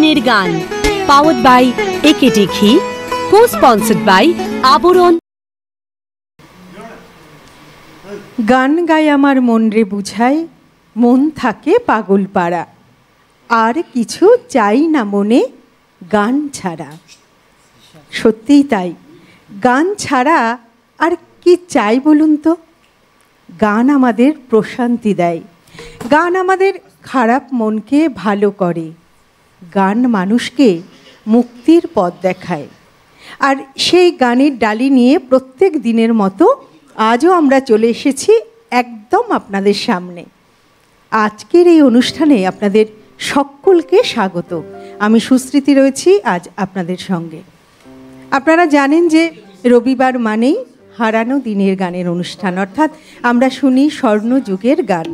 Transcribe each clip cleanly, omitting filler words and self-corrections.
দিনের গান powered by একেটি ঘি, কো-স্পন্সর্ড বাই আবরণ। গান গায় আমার মন রে বুঝায়, মন থাকে পাগল পাড়া, আর কিছু চাই না মনে গান ছাড়া। সত্যিই তাই, গান ছাড়া আর কি চাই বলুন তো? গান আমাদের প্রশান্তি দেয়, গান আমাদের খারাপ মনকে ভালো করে, গান মানুষকে মুক্তির পথ দেখায়। আর সেই গানের ডালি নিয়ে প্রত্যেক দিনের মতো আজও আমরা চলে এসেছি একদম আপনাদের সামনে। আজকের এই অনুষ্ঠানে আপনাদের সকলকে স্বাগত। আমি সুস্মৃতি রয়েছি আজ আপনাদের সঙ্গে। আপনারা জানেন যে রবিবার মানেই হারানো দিনের গানের অনুষ্ঠান, অর্থাৎ আমরা শুনি স্বর্ণযুগের গান।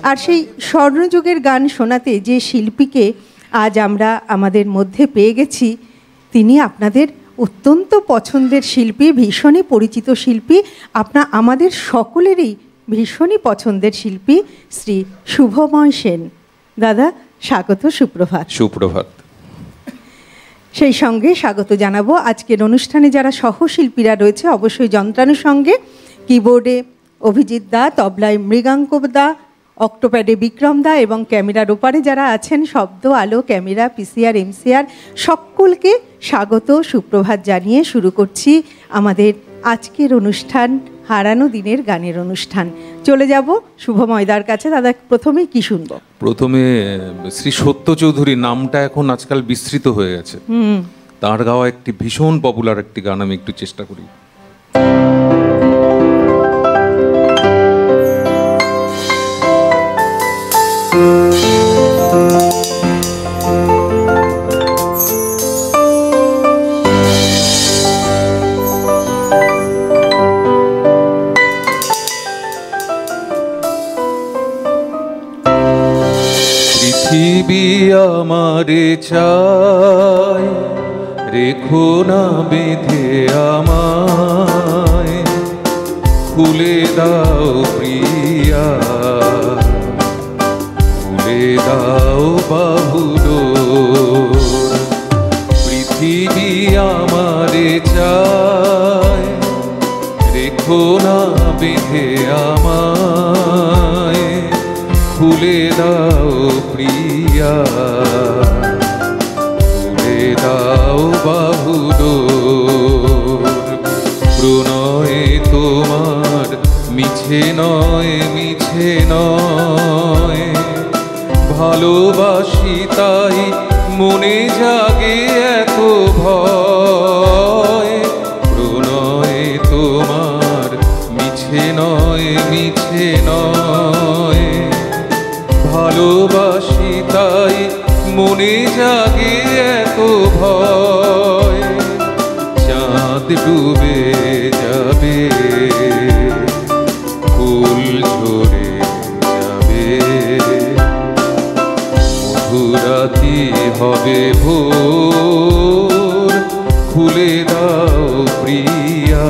আর সেই স্বর্ণযুগের গান শোনাতে যে শিল্পীকে আজ আমরা আমাদের মধ্যে পেয়ে গেছি, তিনি আপনাদের অত্যন্ত পছন্দের শিল্পী, ভীষণই পরিচিত শিল্পী, আমাদের সকলেরই ভীষণই পছন্দের শিল্পী শ্রী শুভময় সেন। দাদা স্বাগত, সুপ্রভাত। সুপ্রভাত। সেই সঙ্গে স্বাগত জানাবো আজকের অনুষ্ঠানে যারা সহশিল্পীরা রয়েছে, অবশ্যই যন্ত্রানুর সঙ্গে কিবোর্ডে অভিজিৎ দা, তবলায় মৃগাঙ্ক দা, অক্টোপ্যাডে বিক্রম দা এবং ক্যামেরার ওপারে যারা আছেন শব্দ, আলো, ক্যামেরা, পিসিআর, এমসিআর, সকলকে স্বাগত সুপ্রভাত জানিয়ে শুরু করছি আমাদের আজকের অনুষ্ঠান, হারানো দিনের গানের অনুষ্ঠান। চলে যাব শুভময়দার কাছে। দাদা প্রথমেই কি শুনবো? প্রথমে শ্রী সত্য চৌধুরী, নামটা এখন আজকাল বিস্তৃত হয়ে গেছে, তার গাওয়া একটি ভীষণ পপুলার একটি গান আমি একটু চেষ্টা করি। পৃথিবী আমারে চায়, রেখো না বেঁধে আমায়, খুলে দাও প্রিয়া, খুলে দাও বাহুডোর। পৃথিবী আমারে চায়, রেখো না বেঁধে আমায়, খুলে দাও প্রিয়া, খুলে দাও বাহুডোর। প্রণয়ে তোমার মিছে নয়, মিছে নয়, ভালোবাসি তাই মনে জাগে এত ভয়। প্রণয়ে তোমার মিছে নয়, মিছে নয়, ভালোবাসি তাই মনে জাগে এত ভয়। চাঁদ ডুবে যাবে, ফুল ঝরে যাবে, মধুরাতি হবে ভোর, খুলে দাও প্রিয়া,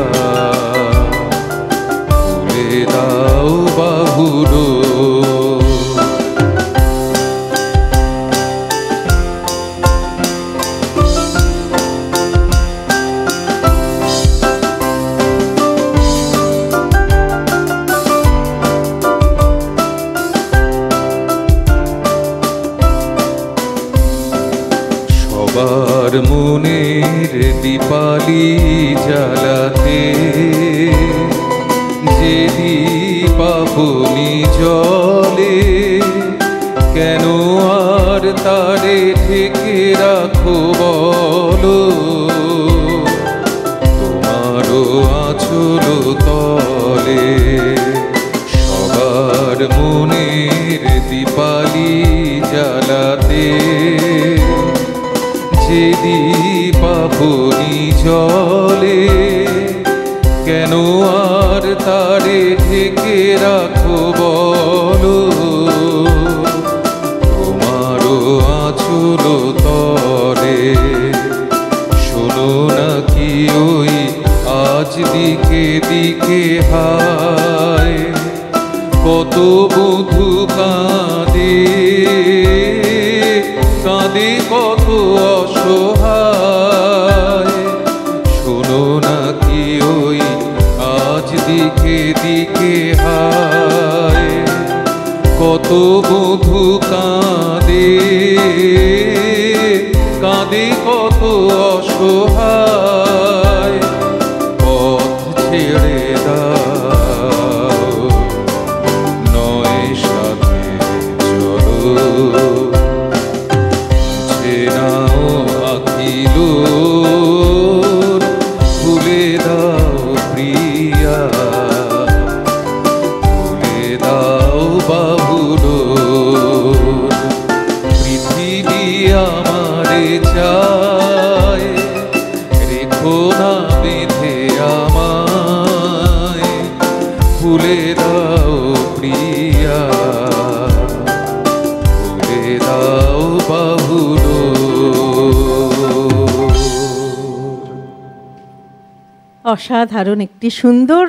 খুলে দাও বাহুডোর। সবার মনের দীপালি জ্বালাতে, যে দীপাবনি জ্বলে, কেন আর তারে ঢেকে রাখো বলো? তোমারও আঁচল তলে সবার মনের দীপালি জ্বালাতে, যে দীপাবনি জ্বলে, কেন আর তারে ঢেকে রাখো বলো? তোমারও আঁচল তলে শোনো নাকি ওই আজ দিকে দিকে হায়, কত বধূ কাঁদে, কাঁদে কত কত বধূ কাঁদে কাঁদে কত অসহায়, পথ ছেড়ে দাও নয় সাথে চলো, মুছে নাও আখিল ভুলে দাও প্রিয়া, ভুলে দাও বাবুল, পৃথিবী আমারে চায়, রেখো না বেঁধে আমায়, ভুলে দাও প্রিয়া, ভুলে দাও বাবুল। অসাধারণ একটি সুন্দর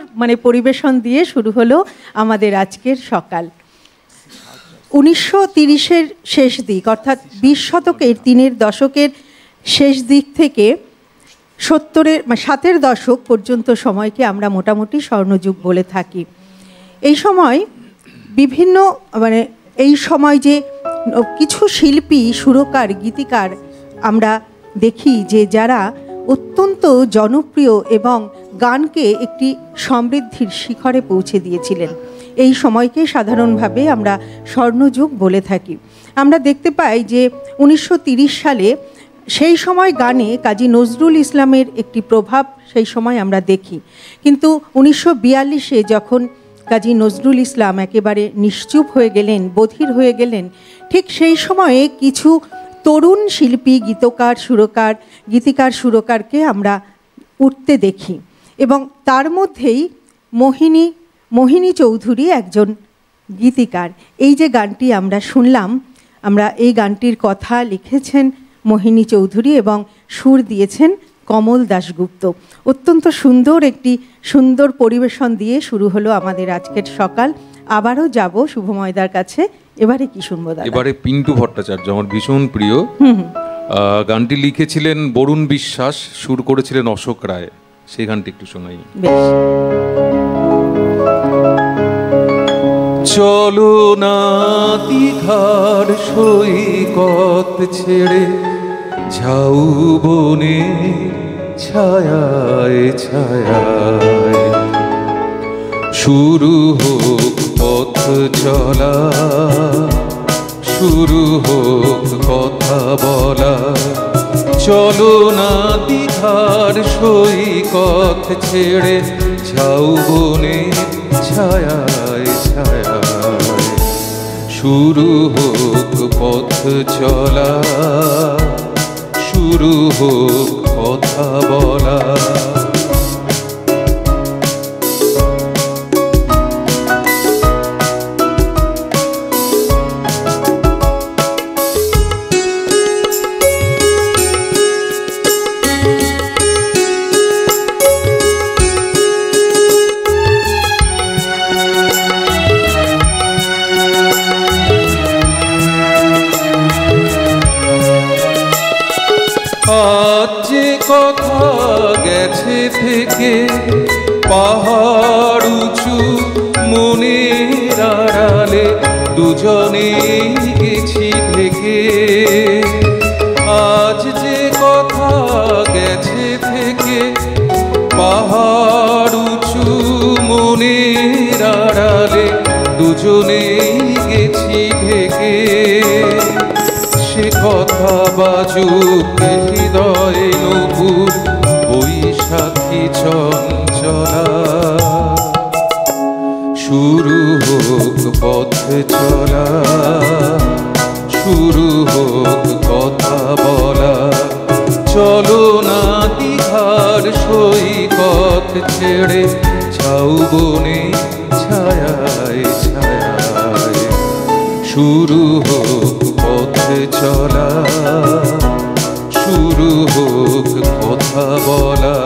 পরিবেশন দিয়ে শুরু হলো আমাদের আজকের সকাল। 1930-এর শেষ দিক অর্থাৎ 20 শতকের 3-এর দশকের শেষ দিক থেকে 70-এর দশক পর্যন্ত সময়কে আমরা মোটামুটি স্বর্ণযুগ বলে থাকি। এই সময় বিভিন্ন এই সময় যে কিছু শিল্পী, সুরকার, গীতিকার আমরা দেখি যে যারা অত্যন্ত জনপ্রিয় এবং গানকে একটি সমৃদ্ধির শিখরে পৌঁছে দিয়েছিলেন। এই সময়কে সাধারণভাবে আমরা স্বর্ণযুগ বলে থাকি। আমরা দেখতে পাই যে 1930 সালে সেই সময় গানে কাজী নজরুল ইসলামের একটি প্রভাব সেই সময় আমরা দেখি, কিন্তু 1942-এ যখন কাজী নজরুল ইসলাম একেবারে নিশ্চুপ হয়ে গেলেন, বধির হয়ে গেলেন, ঠিক সেই সময়ে কিছু তরুণ শিল্পী, গীতিকার সুরকারকে আমরা উঠতে দেখি এবং তার মধ্যেই মোহিনী চৌধুরী একজন গীতিকার। এই যে গানটি আমরা শুনলাম, এই গানটির কথা লিখেছেন মোহিনী চৌধুরী এবং সুর দিয়েছেন কমল দাশগুপ্ত। অত্যন্ত সুন্দর পরিবেশন দিয়ে শুরু হলো আমাদের আজকের সকাল। আবারও যাব শুভময়দার কাছে। এবারে কি শুনবো দাদা? এবারে পিন্টু ভট্টাচার্য, আমার ভীষণ প্রিয়। গানটি লিখেছিলেন বরুণ বিশ্বাস, সুর করেছিলেন অশোক রায়। সেই গানটি একটু শোনাই। চলো না দীঘার সৈকত ছেড়ে যাও বনে ছায়ায় ছায়ায়, শুরু হোক পথ চলা, শুরু হোক কথা বলা, চলো না দীঘার সৈকত ছেড়ে যাও বনে ছায়ায় ছায়ায়, শুরু হোক পথ চলা, শুরু হোক কথা বলা। আজ যে কথা গেছে থেকে পাহাড় উঁচু মনের আড়ালে, দুজনে গেছি ঢেকে। আজ যে কথা গেছে থেকে পাহাড় উঁচু মনের আড়ালে, দুজনে গেছি ঢেকে। সে কথা বাজুক হৃদয় নবুর বৈশাখী চঞ্চলা, শুরু হোক পথ চলা, শুরু হোক কথা বলা, চলো না দীঘার সৈকত ছেড়ে যাও বনে ছায়ায় ছায়ায়, শুরু হোক পথ চলা, শুরু হোক কথা বলা।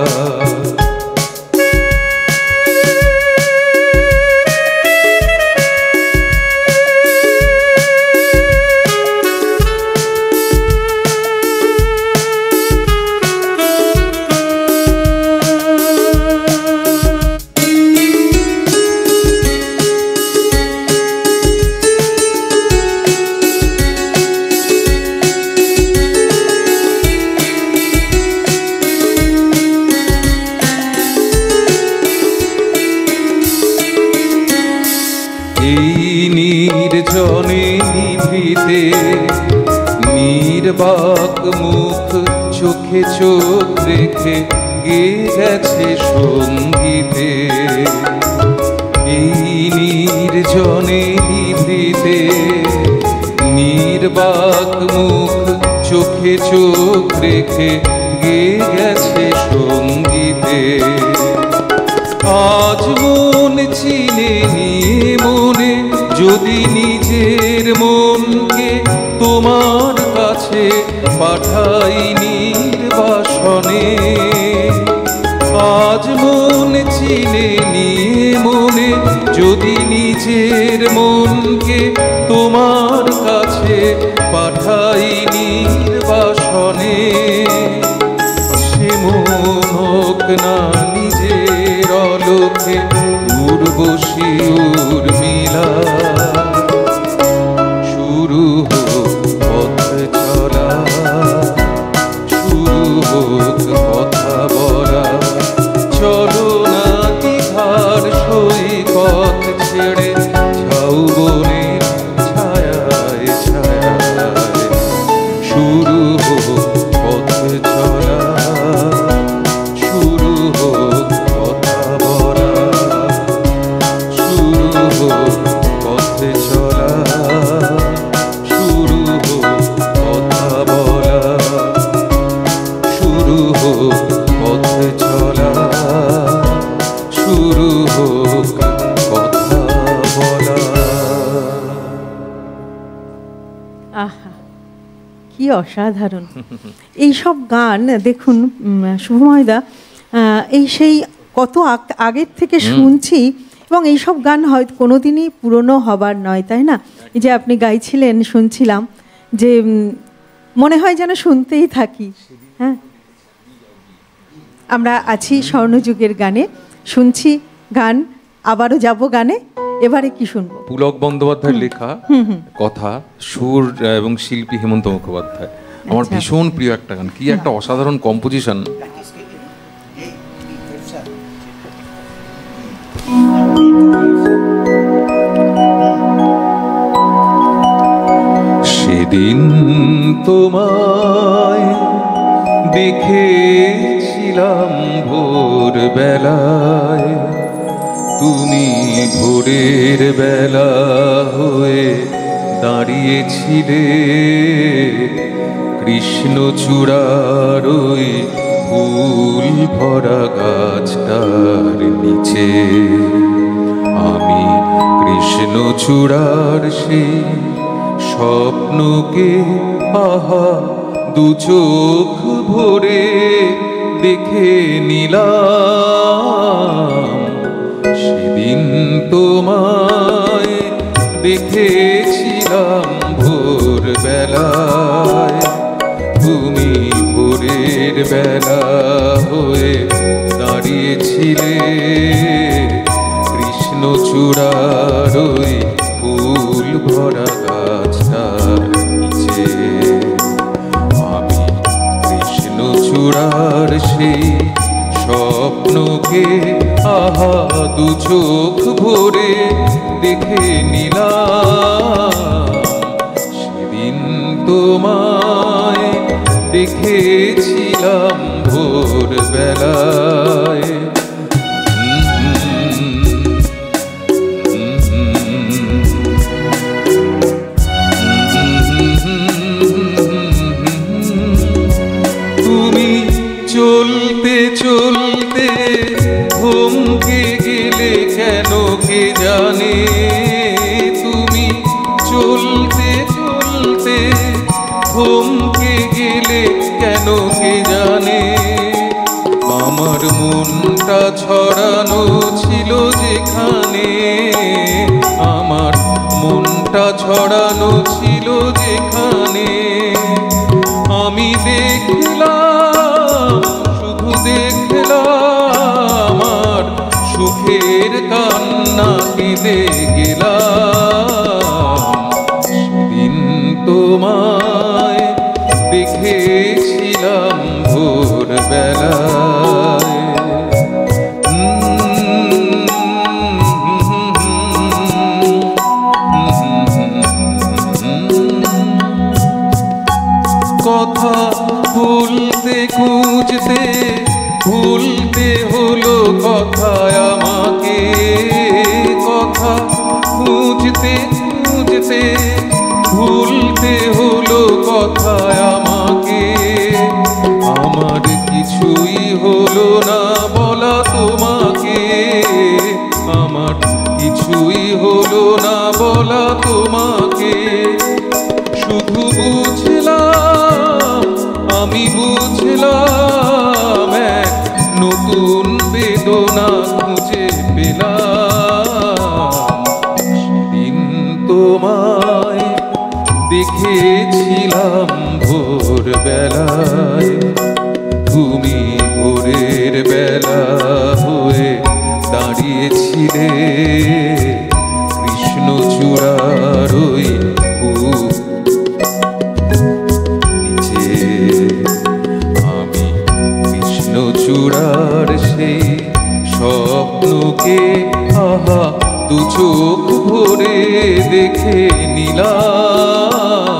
নিভৃতে নির্বাক মুখ চোখে চোখ রেখে গেয়ে গেছে সঙ্গীতে। এই নির্জনে নিভৃতে নির্বাক মুখ চোখে চোখ রেখে গেয়ে গেছে সঙ্গীতে। আজ মন চিনে নিয়ে মনে যদি নিজের মনকে তোমার কাছে পাঠাই নির্বাসনে। আজ মন চিনে নিয়ে মনে যদি নিজের মনকে তোমার কাছে পাঠাই নির্বাসনে। সে মন হোক না নিজের অলোকে উর্বশী উর্মিলা। শুরু হোক পথ চলা, শুরু হোক কথা বলা। চলো না দীঘার সৈকত ছেড়ে ঝাউবনের ছায়ায় ছায়ায়। শুরু হোক পথ চলা, শুরু হোক কথা বলা। শুরু হোক পথ চলা, শুরু হোক কথা বলা। শুরু হোক পথ চলা, শুরু হোক কথা বলা। আহা, কি অসাধারণ এইসব গান। দেখুন শুভময়দা, এই সেই কত আগের থেকে শুনছি, এবং এইসব গান হয়তো কোনোদিনই পুরনো হবার নয়, তাই না? এই যে আপনি গাইছিলেন, শুনছিলাম, যে মনে হয় যেন শুনতেই থাকি। হ্যাঁ, আমরা আছি স্বর্ণযুগের গানে, শুনছি গান, আবারও যাব গানে। এবারে কি শুনবো? পুলক বন্দ্যোপাধ্যায়ের লেখা কথা, সুর এবং শিল্পী হেমন্ত মুখোপাধ্যায়। আমার ভীষণ প্রিয় একটা গান, কি একটা অসাধারণ কম্পোজিশন। সেদিন তোমায় দেখেছিলাম ভোর বেলায়, তুমি ভোরের বেলা হয়ে দাঁড়িয়েছিলে কৃষ্ণচূড়ার ওই ফুল ভরা গাছটার নিচে। আমি কৃষ্ণচূড়ার সেই স্বপ্নকে আহা দু চোখ ভরে দেখে নিলাম। সেদিন তোমায় দেখেছিলাম ভোর বেলায়, তুমি ভোরের বেলা হয়ে দাঁড়িয়েছিলে কৃষ্ণচূড়ার ওই ফুল ভরা গাছটার নিচে। আমি কৃষ্ণচূড়ার সেই স্বপ্নকে আহা দু চোখ ভরে দেখে নিলাম। সেদিন তোমায় দেখেছিলাম ভোর বেলায়। তুমি চলতে চলতে থমকে গেলে কেন কে জানে। তুমি চলতে চলতে থমকে গেলে কেন কে জানে। আমার মনটা ছড়ানো ছিল যেখানে, আমার মনটা ছড়ানো ছিল যেখানে। আমি দেখলাম, শুধু দেখলাম, আর সুখের কান্না কেঁদে গেলাম। সেদিন তোমায় দেখেছিলাম ভোর বেলায়। কথা ভুলতে খুঁজতে ভুলতে হলো কথায় আমাকে, কথা খুঁজতে খুঁজতে ভুলতে হলো কথায় আমাকে। আমার কিছুই হলো না বলা তোমাকে, আমার কিছুই হলো না বলা তোমাকে। শুধু বুঝলাম, আমি বুঝলাম, এক নতুন বেদনা খুঁজে পেলাম। সেদিন তোমায় দেখেছিলাম ভোরবেলায়, তুমি ভোরের বেলা হয়ে দাঁড়িয়েছিলে কৃষ্ণচূড়ার ওই নিচে। আমি কৃষ্ণচূড়ার সেই স্বপ্নকে আহা দু চোখ ভরে দেখে নিলাম।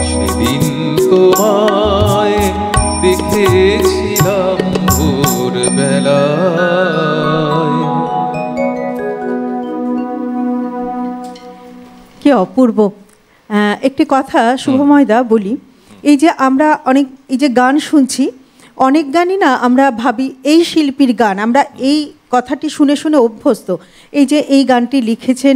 সেদিন তোমায় দেখেছিলাম ভোরবেলায়। কি অপূর্ব একটি কথা শুভময়দা বলি, এই যে আমরা অনেক এই যে গান শুনছি, অনেক গানই না আমরা ভাবি এই শিল্পীর গান, আমরা এই কথাটি শুনে শুনে অভ্যস্ত। এই যে এই গানটি লিখেছেন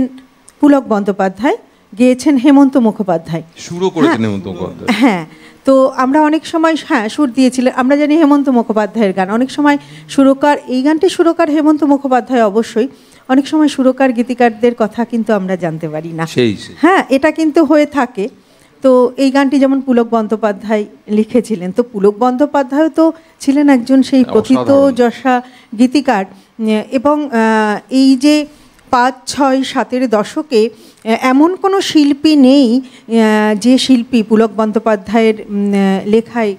পুলক বন্দ্যোপাধ্যায়, গেয়েছেন হেমন্ত মুখোপাধ্যায়, শুরু করেছেন হেমন্ত মুখোপাধ্যায়। হ্যাঁ, তো আমরা অনেক সময় সুর দিয়েছিলেন, আমরা জানি হেমন্ত মুখোপাধ্যায়ের গান, অনেক সময় সুরকার, এই গানটি সুরকার হেমন্ত মুখোপাধ্যায় অবশ্যই, অনেক সময় সুরকার গীতিকারদের কথা কিন্তু আমরা জানতে পারি না। হ্যাঁ, এটা কিন্তু হয়ে থাকে। তো এই গানটি যেমন পুলক বন্দ্যোপাধ্যায় লিখেছিলেন, তো পুলক বন্দ্যোপাধ্যায় তো ছিলেন একজন সেই প্রথিতযশা গীতিকার, এবং এই যে ৫, ৬, ৭-এর দশকে এমন কোনো শিল্পী নেই যে শিল্পী পুলক বন্দ্যোপাধ্যায়ের লেখায়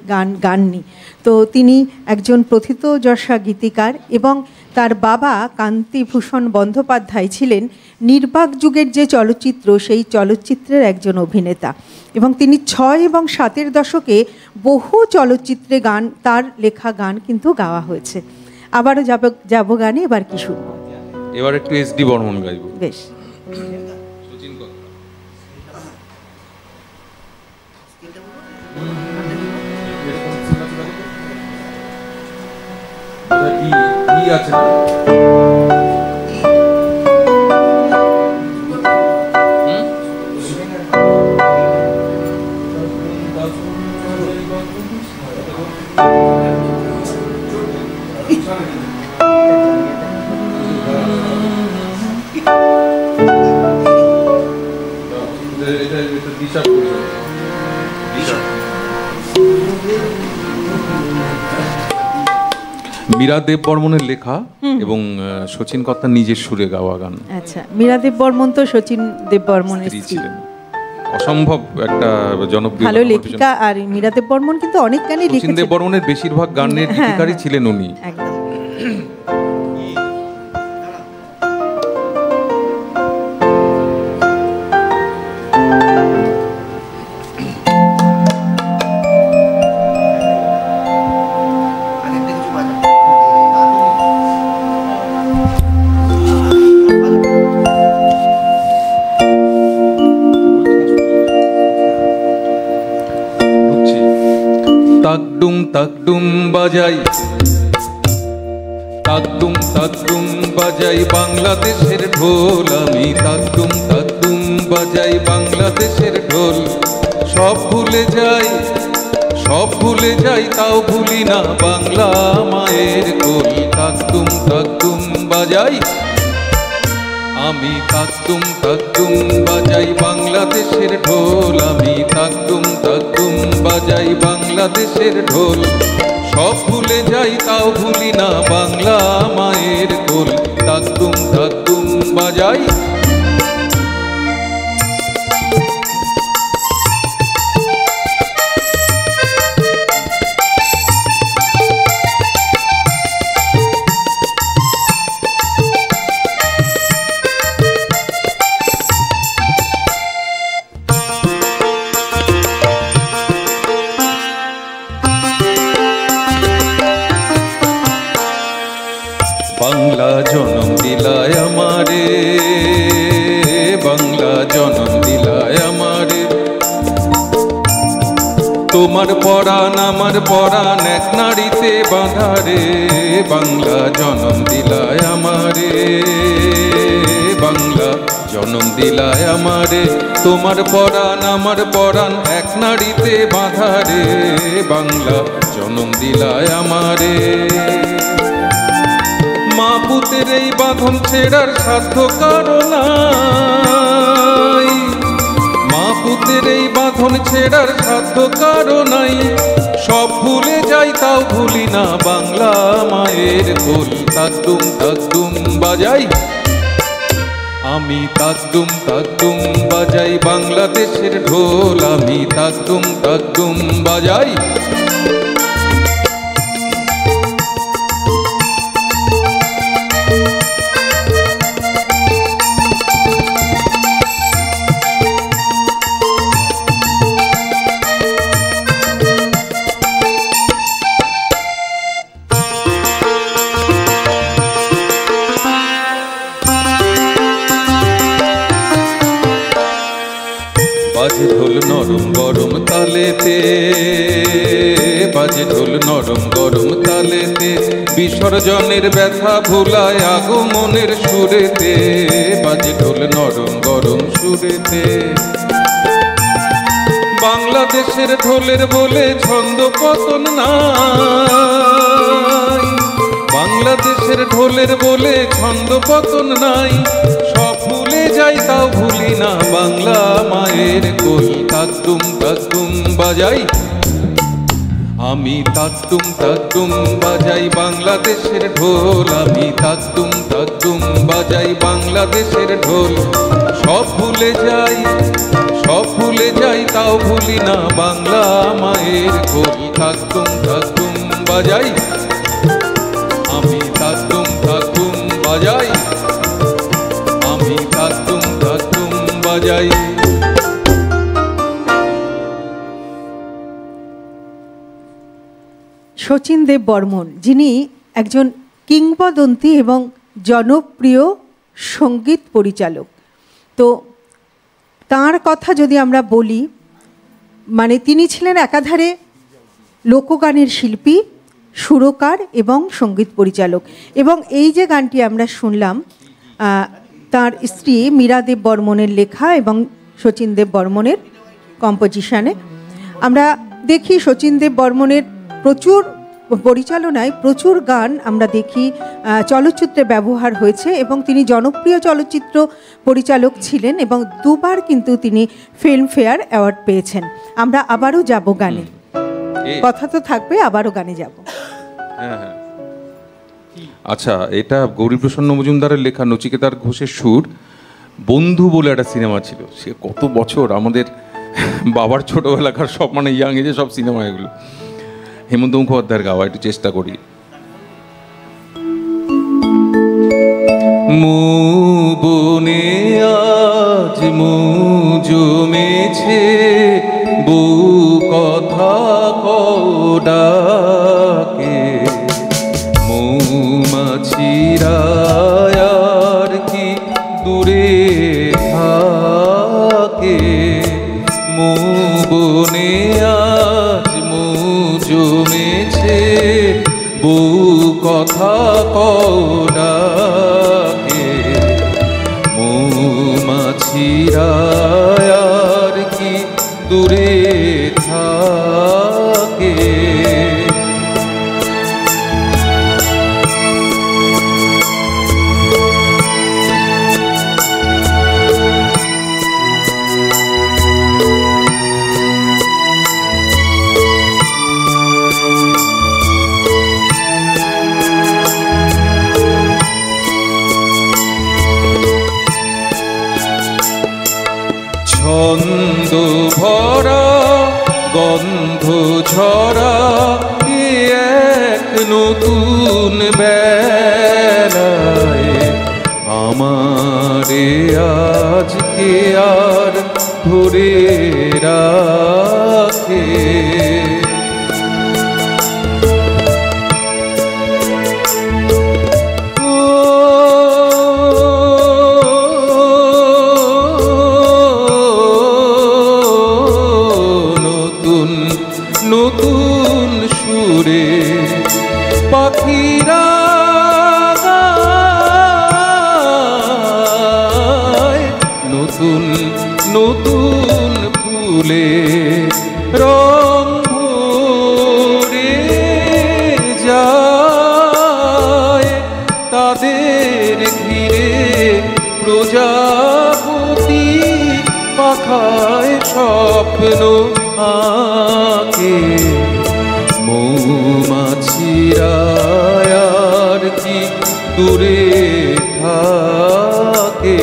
গাননি। তো তিনি একজন প্রথিতযশা গীতিকার, এবং তার বাবা কান্তিভূষণ বন্দ্যোপাধ্যায় ছিলেন নির্বাক যুগের যে চলচ্চিত্র, সেই চলচ্চিত্রের একজন অভিনেতা, এবং তিনি ৬ এবং ৭-এর দশকে বহু চলচ্চিত্রে গান, তার লেখা গান কিন্তু গাওয়া হয়েছে। আবারও যাব গানে, এবার কি শুনবো? এবার একটু এস.ডি. বর্মন গাইব। বেশ। আছে মীরা দেব বর্মনের লেখা এবং শচীন কর্তার নিজের সুরে গাওয়া গান। আচ্ছা, মীরা দেব বর্মন তো শচীন দেব বর্মনের স্ত্রী ছিলেন, অসম্ভব একটা জনপ্রিয় ভালো লেখিকা। আর মীরা দেব বর্মন কিন্তু অনেক গানই লিখেছেন। শচীন দেব বর্মনের বেশিরভাগ গানের গীতিকারই ছিলেন উনি। একদম। তাকডুম বাজাই, তাকডুম বাজাই বাংলাদেশের ঢোল, আমি তাকডুম বাজাই বাংলাদেশের ঢোল। সব ভুলে যাই তাও ভুলি না বাংলা মায়ের কোল। তাকডুম বাজাই, আমি তাকডুম বাজাই বাংলাদেশের ঢোল, আমি তাকডুম বাজাই বাংলাদেশের ঢোল। সব ভুলে যাই তাও ভুলি না বাংলা মায়ের কোল। তাকডুম বাজাই। তোমার পরাণ আমার পরাণ এক নারীতে বাঁধা রে, বাংলা জনম দিলায় আমারে, বাংলা জনম দিলায় আমারে। তোমার পরাণ আমার পরাণ এক নারীতে বাঁধা রে, বাংলা জনম দিলায় আমারে। মা পুতের এই বাঁধন ছেড়ার সাধ্য কারো নাই, মা পুতের এই বাঁধন ছেড়ার সাধ্য কারো নাই। সব ভুলে যাই তাও ভুলি না বাংলা মায়ের কোল। তাকদুম তাকদুম বাজাই আমি, তাকদুম তাকদুম বাজাই বাংলাদেশের ঢোল আমি, তাকদুম তাকদুম বাজাই। বাজে ঢোল নরম গরম তালেতে, বাজে ঢোল নরম গরম তালেতে, বিসর্জনের ব্যথা ভুলায় আগমনের সুরেতে, বাজে ঢোল নরম গরম সুরেতে। বাংলাদেশের ঢোলের বলে ছন্দ পতন নাই, বাংলাদেশের ঢোলের বলে ছন্দ পতন নাই। সব ভুলে যাই তাও ভুলি না বাংলা মায়ের কোল। তাকদুম তাকদুম বাজাই আমি, তাকদুম তাকদুম বাজাই বাংলাদেশের ঢোল আমি, তাকদুম তাকদুম বাজাই বাংলাদেশের ঢোল। সব ভুলে যাই, সব ভুলে যাই তাও ভুলি না বাংলা মায়ের কোল। তাকদুম তাকদুম বাজাই আমি, তাকদুম তাকদুম বাজাই আমি, তাকদুম তাকদুম বাজাই। শচীন দেব বর্মন, যিনি একজন কিংবদন্তি এবং জনপ্রিয় সঙ্গীত পরিচালক। তো তার কথা যদি আমরা বলি, মানে তিনি ছিলেন একাধারে লোকগানের শিল্পী, সুরকার এবং সঙ্গীত পরিচালক। এবং এই যে গানটি আমরা শুনলাম তার স্ত্রী মীরা দেব বর্মনের লেখা এবং শচীন দেব বর্মনের কম্পোজিশনে। আমরা দেখি শচীন দেব বর্মনের প্রচুর পরিচালনায় প্রচুর গান আমরা দেখি চলচ্চিত্রে ব্যবহার হয়েছে এবং তিনি জনপ্রিয় চলচ্চিত্র পরিচালক ছিলেন এবং দুবার কিন্তু তিনি ফিল্মফেয়ার অ্যাওয়ার্ড পেয়েছেন। আমরা আবারও যাব গানে, কথা তো থাকবে, আবারও গানে যাব। হ্যাঁ, আচ্ছা, এটা গৌরীপ্রসন্ন মজুমদারের লেখা, নচিকেতার ঘোষের সুর। বন্ধু বলে একটা সিনেমা ছিল, সে কত বছর আমাদের বাবার ছোটবেলাকার সব, মানে ইয়াং এজে সব সিনেমা, এগুলো হেমন্ত মুখোপাধ্যায়ের গাওয়া। একটু চেষ্টা করি। মু বনে আজ মু জমেছে, বউ কথা কডাকে, মৌমাছিরা আর কি দূরে থাকে, মু বনে আজ মু জমেছে, বউ কথা কডাকে, মৌমাছিরা আর কি দূরে থাকে। ছন্দ ভরা গন্ধ ঝরা এক নতুন বেলায়, আমারে আজকে আর ধরে রাখে, সুরে পাখিরা গায় নতুন নতুন ফুলে রং ভরে যায় তাদের ঘিরে প্রজাপতি পাখায় স্বপ্ন আঁকে মৌমাছিরা আর কি দূরে থাকে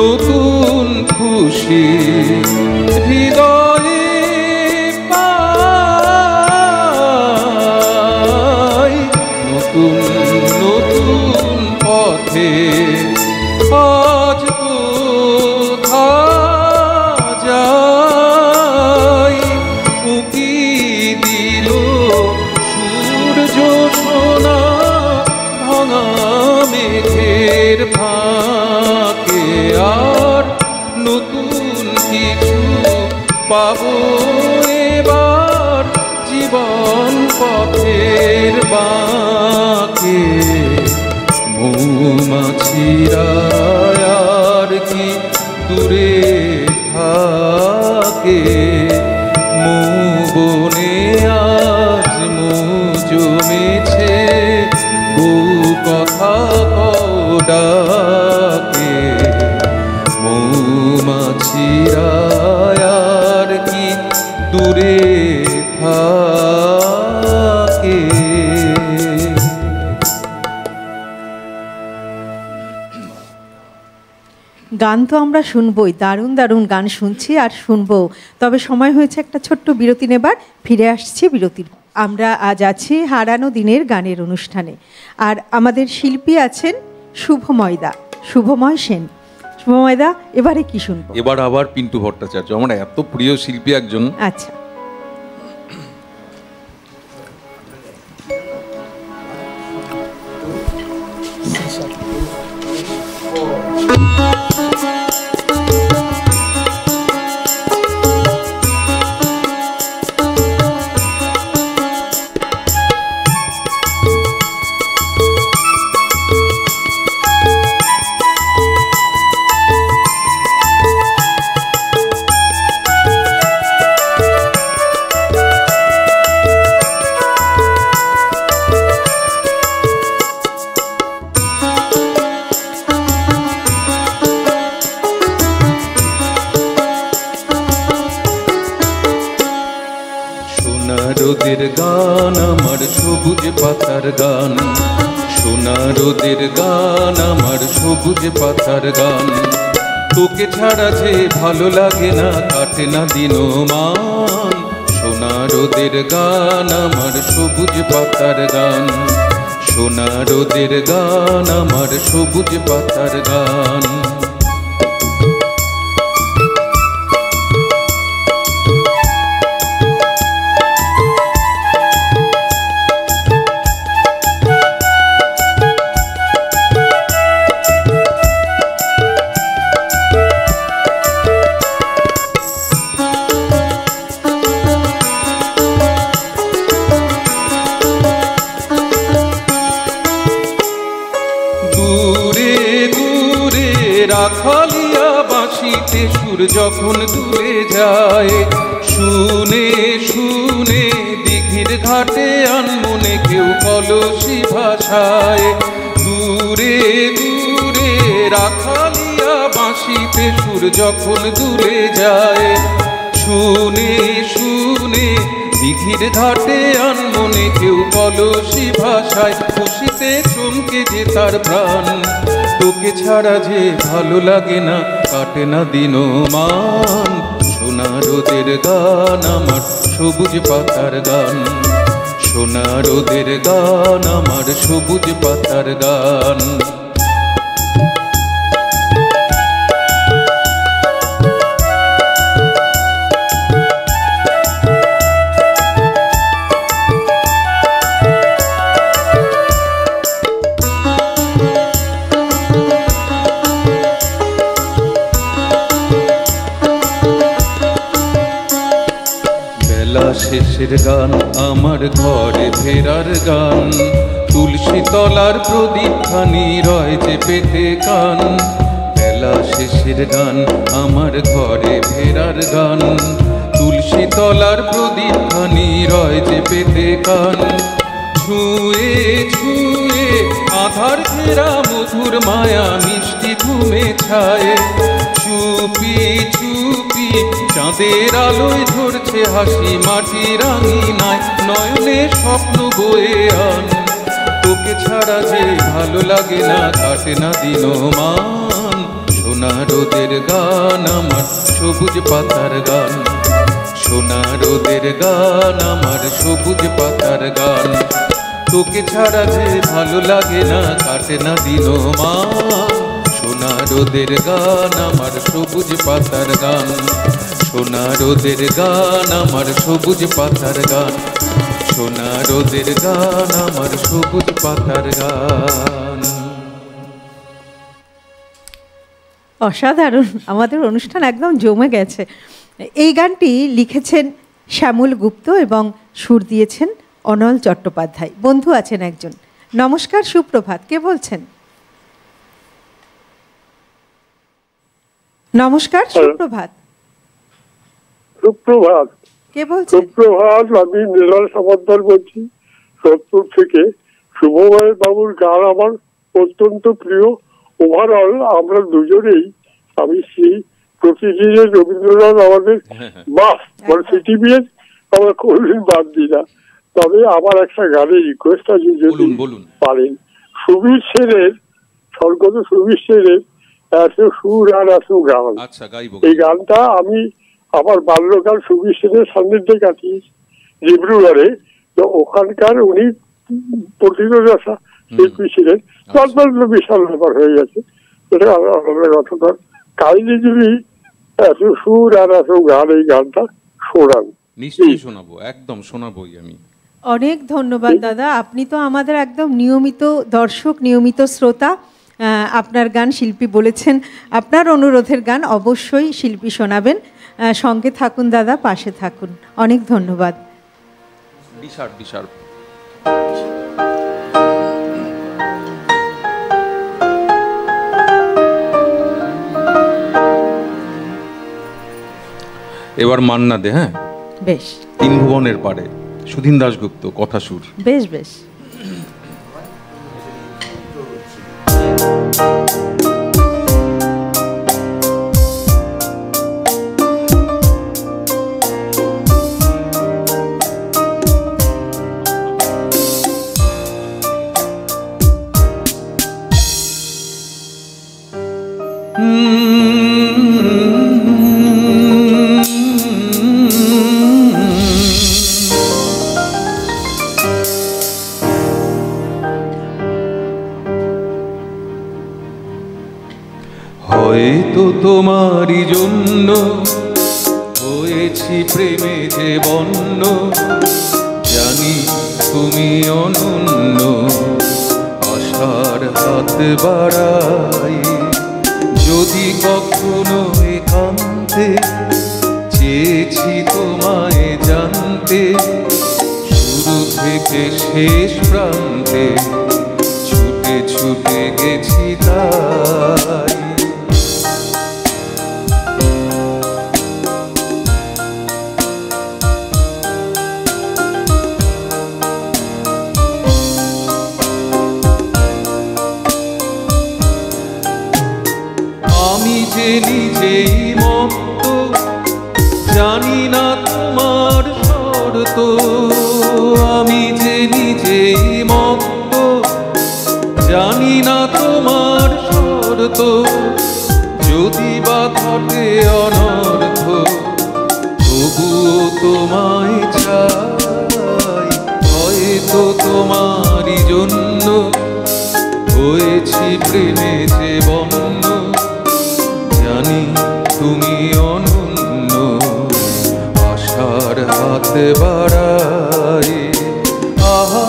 নতুন খুশি হৃদয়ে পাই নতুন নতুন পথে আজ কোথা যাই উকি দিল সূর্য সোনা ভাঙা মেঘের ফাঁকে আর নতুন কিছু পাবো এবার জীবন পথের বাঁকে মৌমাছিরা আর কি দূরে থাকে মৌ বনে আজ মৌ জমেছে বহু কথা ডাকে মৌমাছিরা আর কি দূরে থাকে গান তো আমরা শুনবই, দারুণ দারুণ গান শুনছি আর শুনবো। তবে সময় হয়েছে একটা ছোট্ট বিরতি নেবার, ফিরে আসছি বিরতির। আমরা আজ আছি হারানো দিনের গানের অনুষ্ঠানে, আর আমাদের শিল্পী আছেন শুভময়দা, শুভময় সেন। শুভময়দা, এবারে কি শুনবো? এবার আবার পিন্টু ভট্টাচার্য, আমার এত প্রিয় শিল্পী একজন। আচ্ছা, রোদের গান আমার সবুজ পাতার গান, সোনা রোদের গান আমার সবুজ পাতার গান। তোকে ছাড়া যে ভালো লাগে না, কাটে না দিনমান। সোনা রোদের গান আমার সবুজ পাতার গান, সোনা রোদের গান আমার সবুজ পাতার গান। রাখালিয়া বাঁশিতে সুর যখন তুলে যায়, শুনে শুনে দিঘির ঘাটে আনমনে কেউ কলসি ভাষায়। দূরে দূরে রাখালিয়া বাঁশিতে সুর যখন তুলে যায়, শুনে শুনে দিঘির ঘাটে আনমনে কেউ কলসি ভাষায়। খুশিতে চমকে যে তার প্রাণ, তোকে ছাড়া যে ভালো লাগে না, কাটে না দিনমান। সোনা রোদের গান আমার সবুজ পাতার গান, সোনা রোদের গান আমার সবুজ পাতার গান। শেষের গান আমার ঘরে ফেরার গান, তুলসী তলার প্রদীপ খানি রয় যে পেতে কান। বেলা শেষের গান আমার ঘরে ফেরার গান, তুলসী তলার প্রদীপ খানি রয় যে পেতে কান। ছুঁয়ে ছুঁয়ে আধার ঘেরা মধুর মায়া মিষ্টি ঘুমে ছায়, চুপি চুপি চাঁদের আলোয় ধরছে হাসি মাটি রাঙিনায়, নয়নে স্বপ্ন বয়ে আন। তোকে ছাড়া যে ভালো লাগে না, কাটে না দিনমান। সোনা রোদের গান আমার সবুজ পাতার গান, সোনা রোদের গান আমার সবুজ পাতার গান। তোকে ছাড়া যে ভালো লাগে না, কাটে না দিনমান। সোনা রোদের গান আমার সবুজ পাতার গান, সোনা রোদের গান আমার সবুজ পাতার গান, সোনা রোদের গান আমার সবুজ পাতার গান। অসাধারণ, আমাদের অনুষ্ঠান একদম জমে গেছে। এই গানটি লিখেছেন শ্যামল গুপ্ত এবং সুর দিয়েছেন অনল চট্টোপাধ্যায়। বন্ধু আছেন একজন। নমস্কার, সুপ্রভাত, কে বলছেন? নমস্কার, সুপ্রভাত। সুপ্রভাত, কে বলছেন? সুপ্রভাত, আমি মৃণাল সমাদ্দার বলছি সোদপুর থেকে। শুভময় বাবুর গান আমার অত্যন্ত প্রিয়। ওভারঅল আমরা দুজনেই আমি স্ত্রী প্রতিদিনের রবীন্দ্রনাথ আমাদের বাস মানে সিটিবিএর আমরা কোনদিন বাদ দিই না। তবে আমার একটা গানের রিকোয়েস্ট আছে, যদি পারেন। সুবীর সেনের, স্বর্গত সুবীর সেনের এত সুর আর এত গান, এই গানটা আমি আমার বাল্যকাল সুবীর সেনের সান্নিধ্যে কাটিয়েছি ডিব্রুগড়ে। তো ওখানকার উনি প্রথিতযশা শিল্পী ছিলেন, তারপর বিশাল ব্যাপার হয়ে গেছে। এটা আলাদা কথা। কাইন্ডলি যদি এত সুর আর এত গান এই গানটা শোনান। নিশ্চয়ই শোনাবো, একদম শোনাবোই আমি। অনেক ধন্যবাদ দাদা, আপনি তো আমাদের একদম নিয়মিত দর্শক, নিয়মিত শ্রোতা। আপনার গান শিল্পী বলেছেন, আপনার অনুরোধের গান অবশ্যই শিল্পী শোনাবেন। সঙ্গে থাকুন দাদা, পাশে থাকুন। অনেক ধন্যবাদ। বিশাল বিশাল। এবার মান্না দে। হ্যাঁ বেশ। তিন ভুবনের পারে, সুধীন দাশগুপ্ত, কথা সুর। বেশ বেশ। হয়তো তোমারই জন্য হয়েছি প্রেমে যে বন্য, জানি তুমি অনন্য, আশার হাত বাড়াই। যদি কখনো একান্তে চেয়েছি তোমায় জানতে, শুরু থেকে শেষ প্রান্তে ছুটে ছুটে গেছি তাই। আমি যে নিজেই মত্ত, জানি না তোমার শর্ত। আমি যে নিজেই মত্ত, জানি না তোমার শর্ত। যদি বা ঘটে অনর্থ, তবুও তোমায় চাই, হয়তো তোমারই জন্য হয়েছি প্রেমে যে বন্য, জানি তুমি অনন্য, আশার হাত বাড়াই। আহা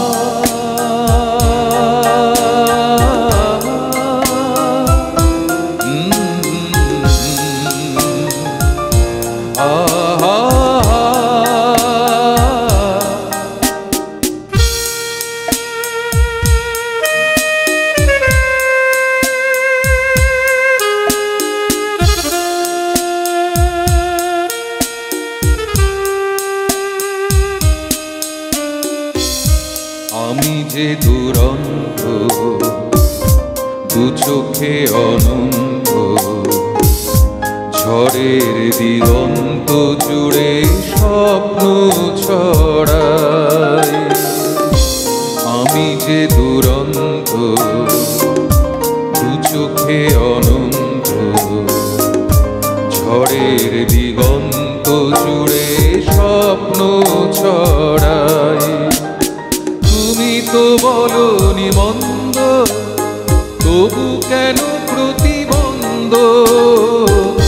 আমি যে দুরন্ত, দু চোখে অনন্ত, ঝড়ের দিগন্ত জুড়ে স্বপ্ন ছড়াই। আমি যে দুরন্ত, দু চোখে অনন্ত, ঝড়ের দিগন্ত জুড়ে স্বপ্ন ছড়াই। তুমি তো বলনি মন্দ, তবু কেন প্রতিবন্ধ?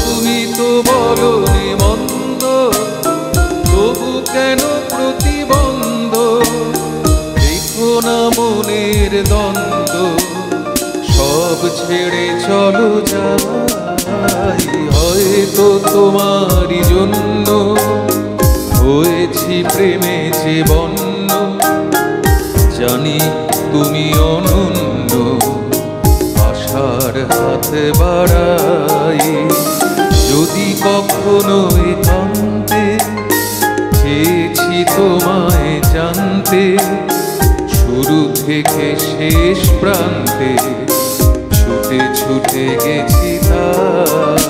তুমি তো বলনি মন্দ, তবু কেন প্রতিবন্ধ? দেখো না মনের দ্বন্দ্ব, সব ছেড়ে চলো যাই। হয়তো তোমারই জন্য হয়েছি প্রেমে যে বন্য, জানি তুমি অনন্য, আশার হাত বাড়াই। যদি কখনো একান্তে চেয়েছি তোমায় জানতে, শুরু থেকে শেষ প্রান্তে ছুটে ছুটে গেছি তাই।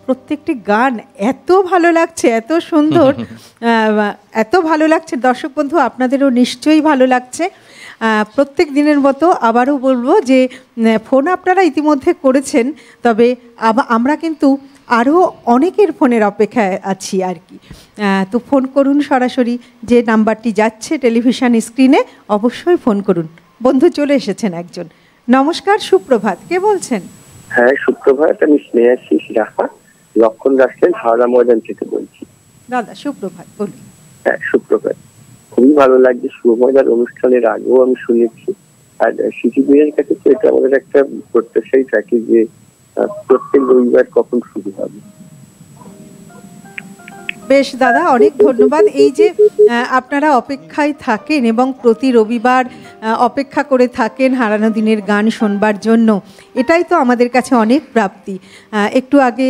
প্রত্যেকটি গান এত ভালো লাগছে, এত সুন্দর, এত ভালো লাগছে। দর্শক বন্ধু, আপনাদেরও নিশ্চয়ই ভালো লাগছে। প্রত্যেক দিনের মতো আবারও বলবো যে ফোন আপনারা ইতিমধ্যে করেছেন, তবে আমরা কিন্তু আরও অনেকের ফোনের অপেক্ষায় আছি আর কি। তো ফোন করুন সরাসরি, যে নাম্বারটি যাচ্ছে টেলিভিশন স্ক্রিনে, অবশ্যই ফোন করুন। বন্ধু চলে এসেছেন একজন। নমস্কার, সুপ্রভাত, কে বলছেন? হ্যাঁ, সুপ্রভাত। আমি স্নেহাশিস রাহা, লক্ষণ রাষ্ট্রের হাওড়া ময়দান থেকে বলছি। দাদা সুপ্রভাত, বলুন। হ্যাঁ, সুপ্রভাত। খুবই ভালো লাগছে। শুভময়দার অনুষ্ঠানের আগেও আমি শুনেছি, আর সিটিভির কাছে তো এটা আমাদের একটা প্রত্যাশাই থাকে যে প্রত্যেক রবিবার কখন শুরু হবে। বেশ দাদা, অনেক ধন্যবাদ। এই যে আপনারা অপেক্ষায় থাকেন এবং প্রতি রবিবার অপেক্ষা করে থাকেন হারানো দিনের গান শোনবার জন্য, এটাই তো আমাদের কাছে অনেক প্রাপ্তি। একটু আগে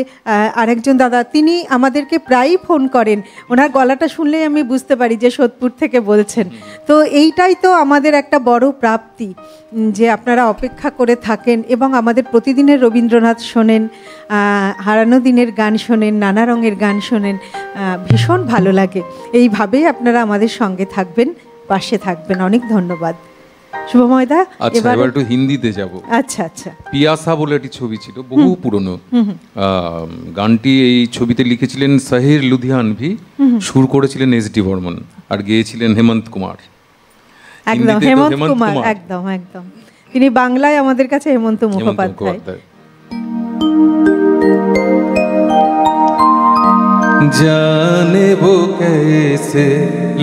আরেকজন দাদা, তিনি আমাদেরকে প্রায়ই ফোন করেন, ওনার গলাটা শুনলেই আমি বুঝতে পারি যে সোদপুর থেকে বলছেন। তো এইটাই তো আমাদের একটা বড় প্রাপ্তি, যে আপনারা অপেক্ষা করে থাকেন এবং আমাদের প্রতিদিনের রবীন্দ্রনাথ শোনেন, হারানো দিনের গান শোনেন, নানা রঙের গান শোনেন। ভীষণ ভালো লাগে। এইভাবেই আপনারা আমাদের সঙ্গে থাকবেন, পাশে থাকবেন। অনেক ধন্যবাদ শুভময়দা। আচ্ছা, এবার একটু হিন্দিতে যাব। আচ্ছা আচ্ছা। পিয়াসা বলে একটি ছবি ছিল, বহু পুরনো গানটি। এই ছবিতে লিখেছিলেন সাহির লুধিয়ানভি, সুর করেছিলেন এস.ডি. বর্মন, আর গেয়েছিলেন হেমন্ত কুমার। একদম হেমন্ত কুমার, একদম একদম। তিনি বাংলায় আমাদের কাছে হেমন্ত মুখোপাধ্যায়। जाने वो कैसे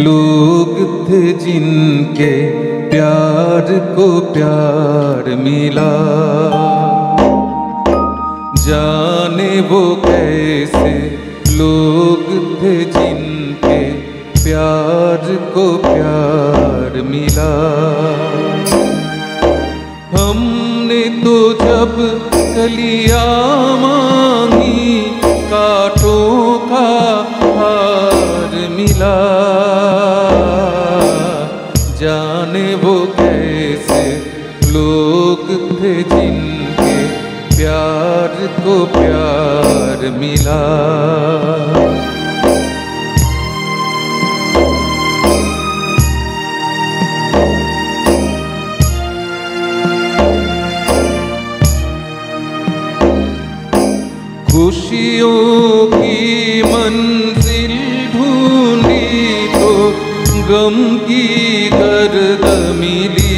लोग थे जिनके प्यार को प्यार मिला, जाने वो कैसे लोग थे जिनके प्यार को प्यार मिला। हमने तो जब कलियां मांगी कांटों का हार मिला, जाने वो कैसे लोग थे जिनके प्यार को प्यार मिला। खुशियों की मंजिल ढूंढी तो गम की गर्द मिली,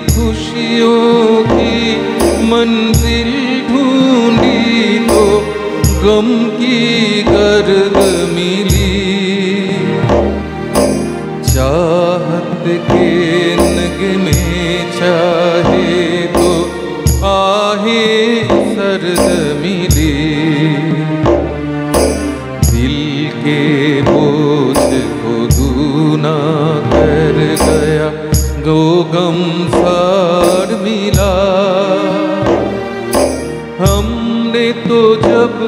खुशियों की मंजिल ढूंढी तो गम की गर्द मिली। चाहत के नगमे चाहे तो आहे सर्द मिली, दिल के बोझ को दूना कर गया गो गमसार मिला। हमने तो जब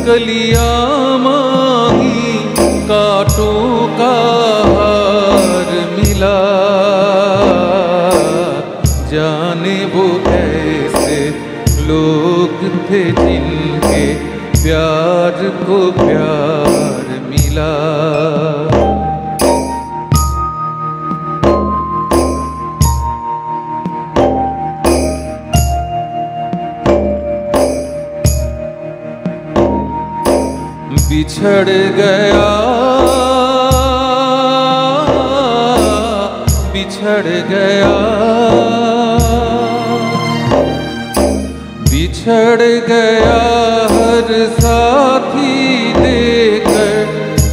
कलियां मांगी कांटों का हार मिला, जाने वो कैसे लोग थे जिनके प्यार को प्यार मिला। बिछड़ गया बिछड़ गया बिछड़ गया हर साथी देकर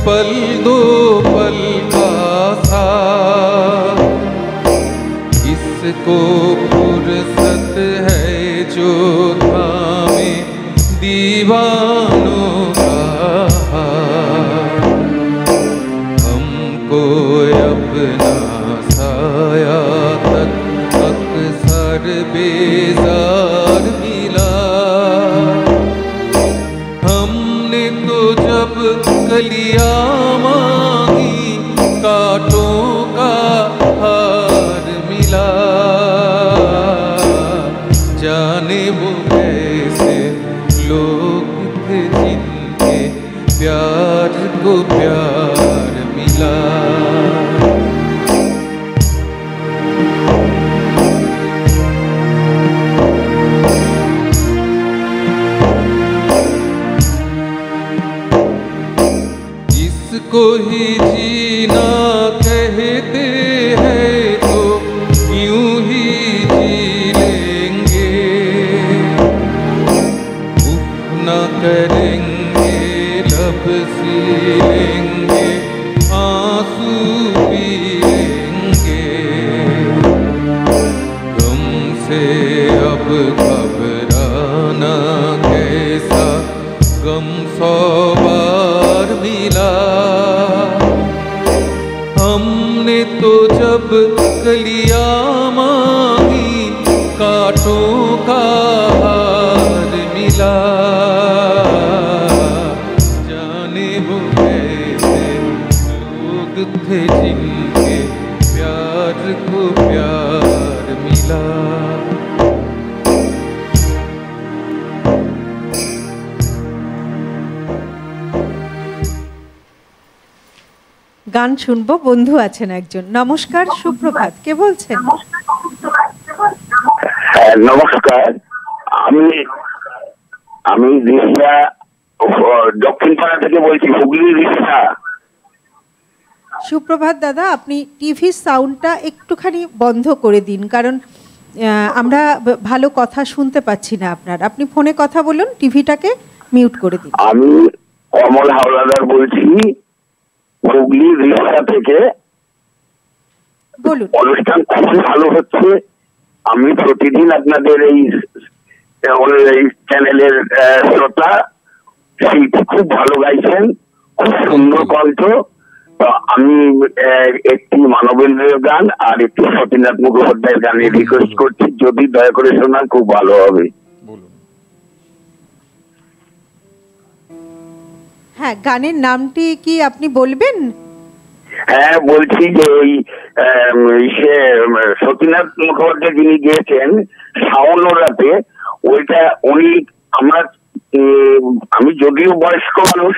पल दो पल का साथ। इसको फुर्सत है जो थामे दीवानों का, हमको अपना साया तक अक्सर बेजार मिला। हमने तो जब कलियां मांगी कांटों का हार मिला, जाने वो कैसे लोग थे जिनके प्यार को प्यार मिला। इसको ही जीना कहते हैं तो यूं ही जी लेंगे, न करेंगे लब सी लेंगे आंसू पी लेंगे। गम से अब घबराना कैसा गम 100 बार मिला। हमने तो जब कलियां मांगी कांटों का हार मिला, जाने वो कैसे लोग थे जिनके प्यार को प्यार मिला। গান শুনবো, বন্ধু আছেন একজন। নমস্কার, সুপ্রভাত, কে বলছেন? নমস্কার, আমি রিসা দক্ষিণ পাড়া থেকে বলছি, হুগলি রিসা। সুপ্রভাত দাদা, আপনি টিভি সাউন্ডটা একটুখানি বন্ধ করে দিন, কারণ আমরা ভালো কথা শুনতে পাচ্ছি না আপনার। আপনি ফোনে কথা বলুন, টিভিটাকে মিউট করে দিন। আমি কমল হাওলাদার বলছি, হুগলি রিসা থেকে। বলুন। অনুষ্ঠান খুবই ভালো হচ্ছে। আমি প্রতিদিন আপনাদের এই চ্যানেলের শ্রোতা। শিল্পী খুব ভালো গাইছেন, খুব সুন্দর কণ্ঠ। আমি একটি মানবেন্দ্রের গান আর একটি সতীনাথ মুখোপাধ্যায়ের গানে রিকোয়েস্ট করছি, যদি দয়া করে শোনান খুব ভালো হবে। হ্যাঁ, গানের নামটি কি আপনি বলবেন? হ্যাঁ বলছি যে ওই সতীনাথ মুখোপাধ্যায় যিনি গিয়েছেন শাওন রাতে, ওইটা উনি আমি যদিও বয়স্ক মানুষ,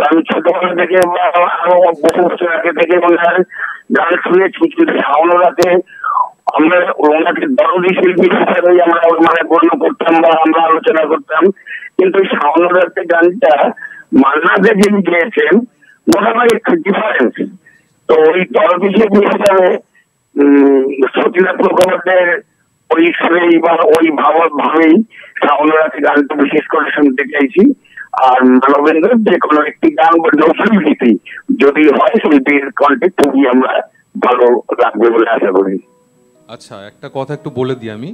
আমি ছোটবেলা থেকে বহু বছর আগে থেকে গান শুনেছি, কিন্তু শাওন রাতে আমরা ওনাকে দরদি শিল্পী হিসাবে আমরা মানে গণ্য করতাম বা আমরা আলোচনা করতাম, কিন্তু শাওন রাতের গানটা মান্না দে যিনি গেয়েছেন মোটামুটি একটু ডিফারেন্স। তো ওই দরদি শিল্পী হিসাবে সতীনাথ মুখোপাধ্যায়ের ওই সুরেই বা ওই ভাবেই শাওন রাতের গানটা বিশেষ করে শুনতে চাইছি। আর মানবেন্দ্র যে কোনো একটি গান বা নজরুল গীতি যদি হয় শিল্পীর কণ্ঠে খুবই আমরা ভালো লাগবে বলে আশা করি। আচ্ছা, একটা কথা একটু বলে দিই আমি।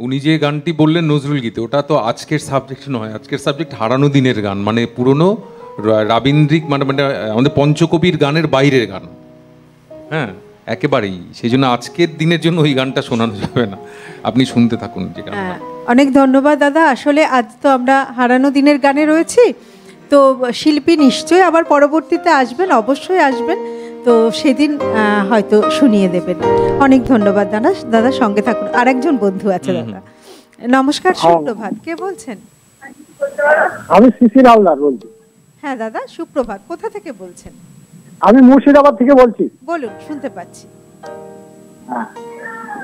উনি যে গানটি বললেন নজরুল গীতি, ওটা তো আজকের সাবজেক্ট নয়। আজকের সাবজেক্ট হারানো দিনের গান, মানে পুরনো রাবীন্দ্রিক, মানে আমাদের পঞ্চকবির গানের বাইরের গান। হ্যাঁ, একেবারেই। সেই জন্য আজকের দিনের জন্য ওই গানটা শোনানো যাবে না, আপনি শুনতে থাকুন যে গান। অনেক ধন্যবাদ দাদা। আসলে আজ তো আমরা হারানো দিনের গানে রয়েছি, তো শিল্পী নিশ্চয়ই আবার পরবর্তীতে আসবেন, অবশ্যই আসবেন, তো সেদিন হয়তো শুনিয়ে দেবেন। অনেক ধন্যবাদ দাদা। দাদা সঙ্গে থাকুন, আরেকজন বন্ধু আছে দাদা। নমস্কার, সুপ্রভাত, কে বলছেন? আমি শিশির হালদার বলছি। হ্যাঁ দাদা, সুপ্রভাত, কোথা থেকে বলছেন? আমি মুর্শিদাবাদ থেকে বলছি। বলুন, শুনতে পাচ্ছি।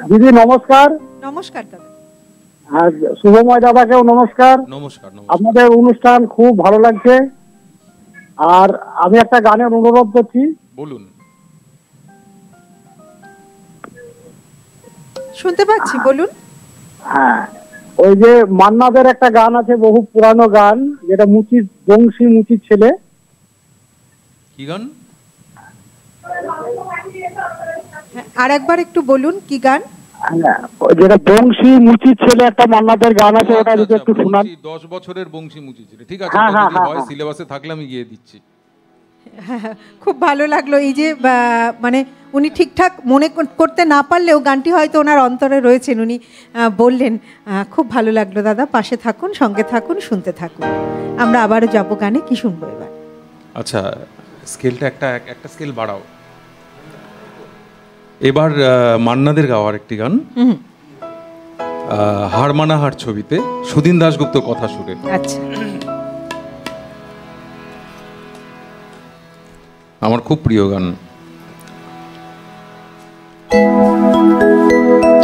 দিদি নমস্কার। নমস্কার দাদা। আর শুভময় দাদাকেও নমস্কার। নমস্কার। আপনাদের অনুষ্ঠান খুব ভালো লাগছে। আর আমি একটা গানের অনুরোধ করছি। বলুন। শুনতে পাচ্ছি, বলুন। হ্যাঁ, ওই যে মান্নাদের একটা গান আছে, বহু পুরানো গান, যেটা বংশী মুচির ছেলে। কি গান? আর একবার একটু বলুন, কি গান? যেটা বংশী মুচির ছেলে একটা মান্নাদের গান আছে, ওটা যদি একটু শোনান। 10 বছরের বংশী মুচির ছেলে, ঠিক আছে, হয় সিলেবাসে থাকলে আমি গিয়ে দিচ্ছি। খুব ভালো লাগলো। এই যে মানে উনি ঠিকঠাক মনে করতে না পারলেও গানটি হয়তো ওনার অন্তরে রয়েছেন, উনি বললেন। খুব ভালো লাগলো দাদা। পাশে থাকুন, সঙ্গে থাকুন, শুনতে থাকুন। আমরা আবারও যাবো গানে। কি শুনবো এবার? আচ্ছা, স্কেলটা একটা স্কেল বাড়াও। এবার মান্নাদের গাওয়ার একটি গান, হার মানা হার ছবিতে, সুদিন দাশগুপ্তর কথা সুরে। আচ্ছা, আমার খুব প্রিয় গান।